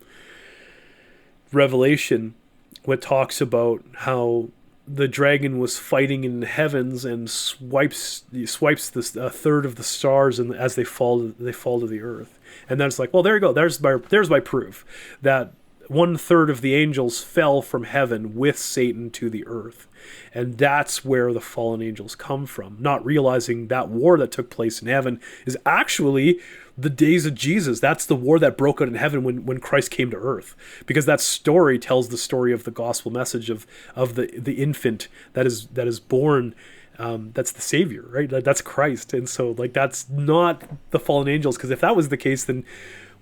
Revelation, what talks about how the dragon was fighting in the heavens and swipes this a third of the stars, and as they fall to the earth. And that's like, well, there you go. There's my proof that 1/3 of the angels fell from heaven with Satan to the earth. And that's where the fallen angels come from, not realizing that war that took place in heaven is actually the days of Jesus. That's the war that broke out in heaven when Christ came to earth, because that story tells the story of the gospel message of the infant that is born. That's the Savior, right? That's Christ. And so, like, that's not the fallen angels, because if that was the case, then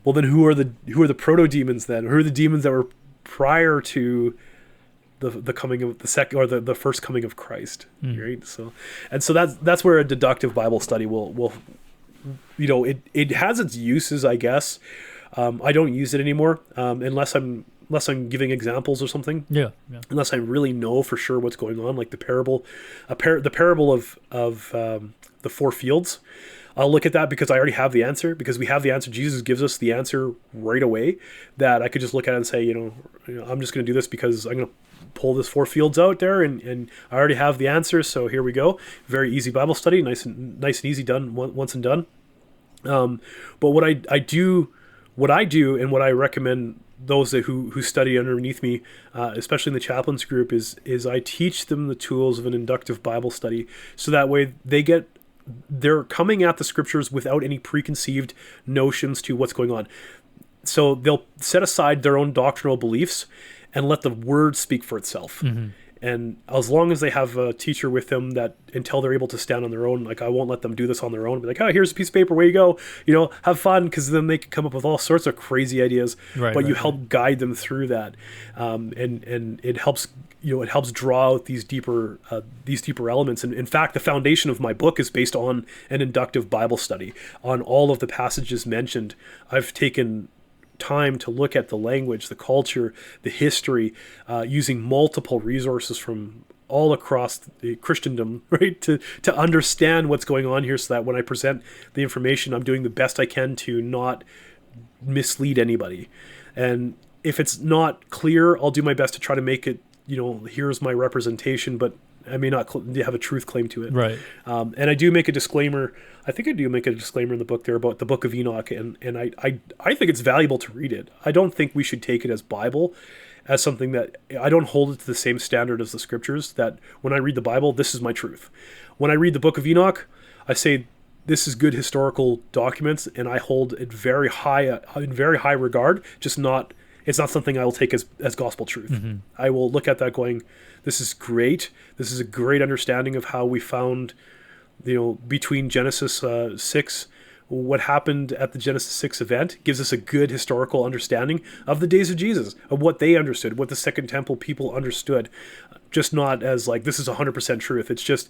who are the proto demons then? Who are the demons that were prior to the coming of the second, or the first coming of Christ, right? So that's where a deductive Bible study will it has its uses, I guess. I don't use it anymore unless I'm giving examples or something. Yeah. Unless I really know for sure what's going on, like the parable of the 4 fields. I'll look at that because I already have the answer, because we have the answer. Jesus gives us the answer right away, that I could just look at it and say, I'm just going to do this because I'm going to pull this 4 fields out there, and I already have the answers. So here we go. Very easy Bible study, nice and easy, done once and done. But what I do, and what I recommend those who study underneath me, especially in the chaplains group, is I teach them the tools of an inductive Bible study, so that way they're coming at the scriptures without any preconceived notions to what's going on. So they'll set aside their own doctrinal beliefs and let the word speak for itself. Mm-hmm. And as long as they have a teacher with them, that until they're able to stand on their own, like, I won't let them do this on their own. Be like, oh, here's a piece of paper, away you go, have fun, because then they can come up with all sorts of crazy ideas. But you help guide them through that, and it helps. It helps draw out these deeper elements. And in fact, the foundation of my book is based on an inductive Bible study. On all of the passages mentioned, I've taken time to look at the language, the culture, the history, using multiple resources from all across Christendom, right, to understand what's going on here, so that when I present the information, I'm doing the best I can to not mislead anybody. And if it's not clear, I'll do my best to try to make it, here's my representation, but I may not have a truth claim to it. Right. And I do make a disclaimer. I think I do make a disclaimer in the book there about the Book of Enoch, and I think it's valuable to read it. I don't think we should take it as Bible, as something that I don't hold it to the same standard as the scriptures, that when I read the Bible, this is my truth. When I read the Book of Enoch, I say this is good historical documents, and I hold it in very high regard, it's not something I will take as gospel truth. Mm-hmm. I will look at that going, this is great. This is a great understanding of how we found, between Genesis 6, what happened at the Genesis 6 event gives us a good historical understanding of the days of Jesus, of what they understood, what the Second Temple people understood. Just not as like, this is 100% truth. It's just,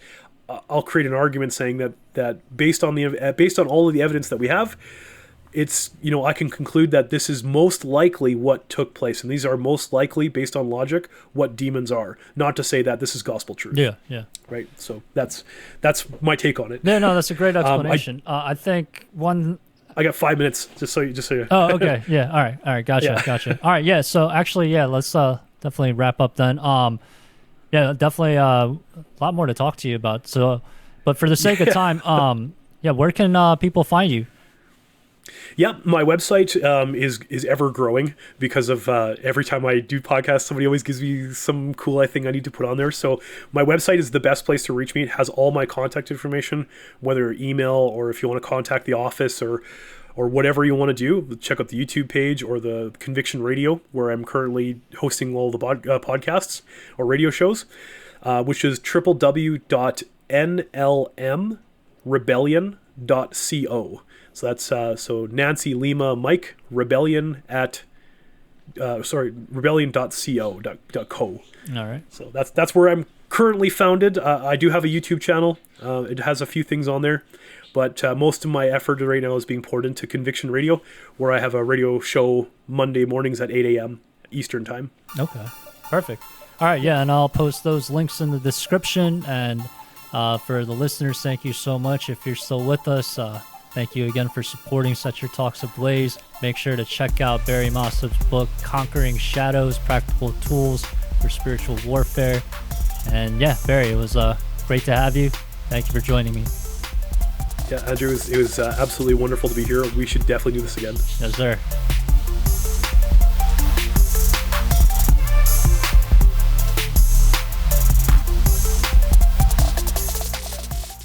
I'll create an argument saying that based on all of the evidence that we have, it's, I can conclude that this is most likely what took place, and these are most likely, based on logic, what demons are. Not to say that this is gospel truth. Yeah. Right. So that's my take on it. No, that's a great explanation. I think one. I got 5 minutes, just so you. Oh, okay. Yeah. All right. Gotcha. All right. Yeah. So actually, let's definitely wrap up then. Definitely a lot more to talk to you about. So, but for the sake of time, where can people find you? Yeah, my website is ever growing because of every time I do podcasts, somebody always gives me some cool thing I need to put on there. So my website is the best place to reach me. It has all my contact information, whether email or if you want to contact the office or whatever you want to do. Check out the YouTube page or the Conviction Radio, where I'm currently hosting all the podcasts or radio shows, which is www.nlmrebellion.co. So that's so Nancy Lima Mike Rebellion at rebellion.co. All right. So that's where I'm currently founded. I do have a YouTube channel. It has a few things on there, but most of my effort right now is being poured into Conviction Radio, where I have a radio show Monday mornings at 8 a.m. Eastern time. Okay. Perfect. All right. Yeah, and I'll post those links in the description. And for the listeners, thank you so much. If you're still with us, thank you again for supporting Set Your Talks Ablaze. Make sure to check out Barry Mossip's book, Conquering Shadows, Practical Tools for Spiritual Warfare. And Barry, it was great to have you. Thank you for joining me. Yeah, Andrew, it was absolutely wonderful to be here. We should definitely do this again. Yes, sir.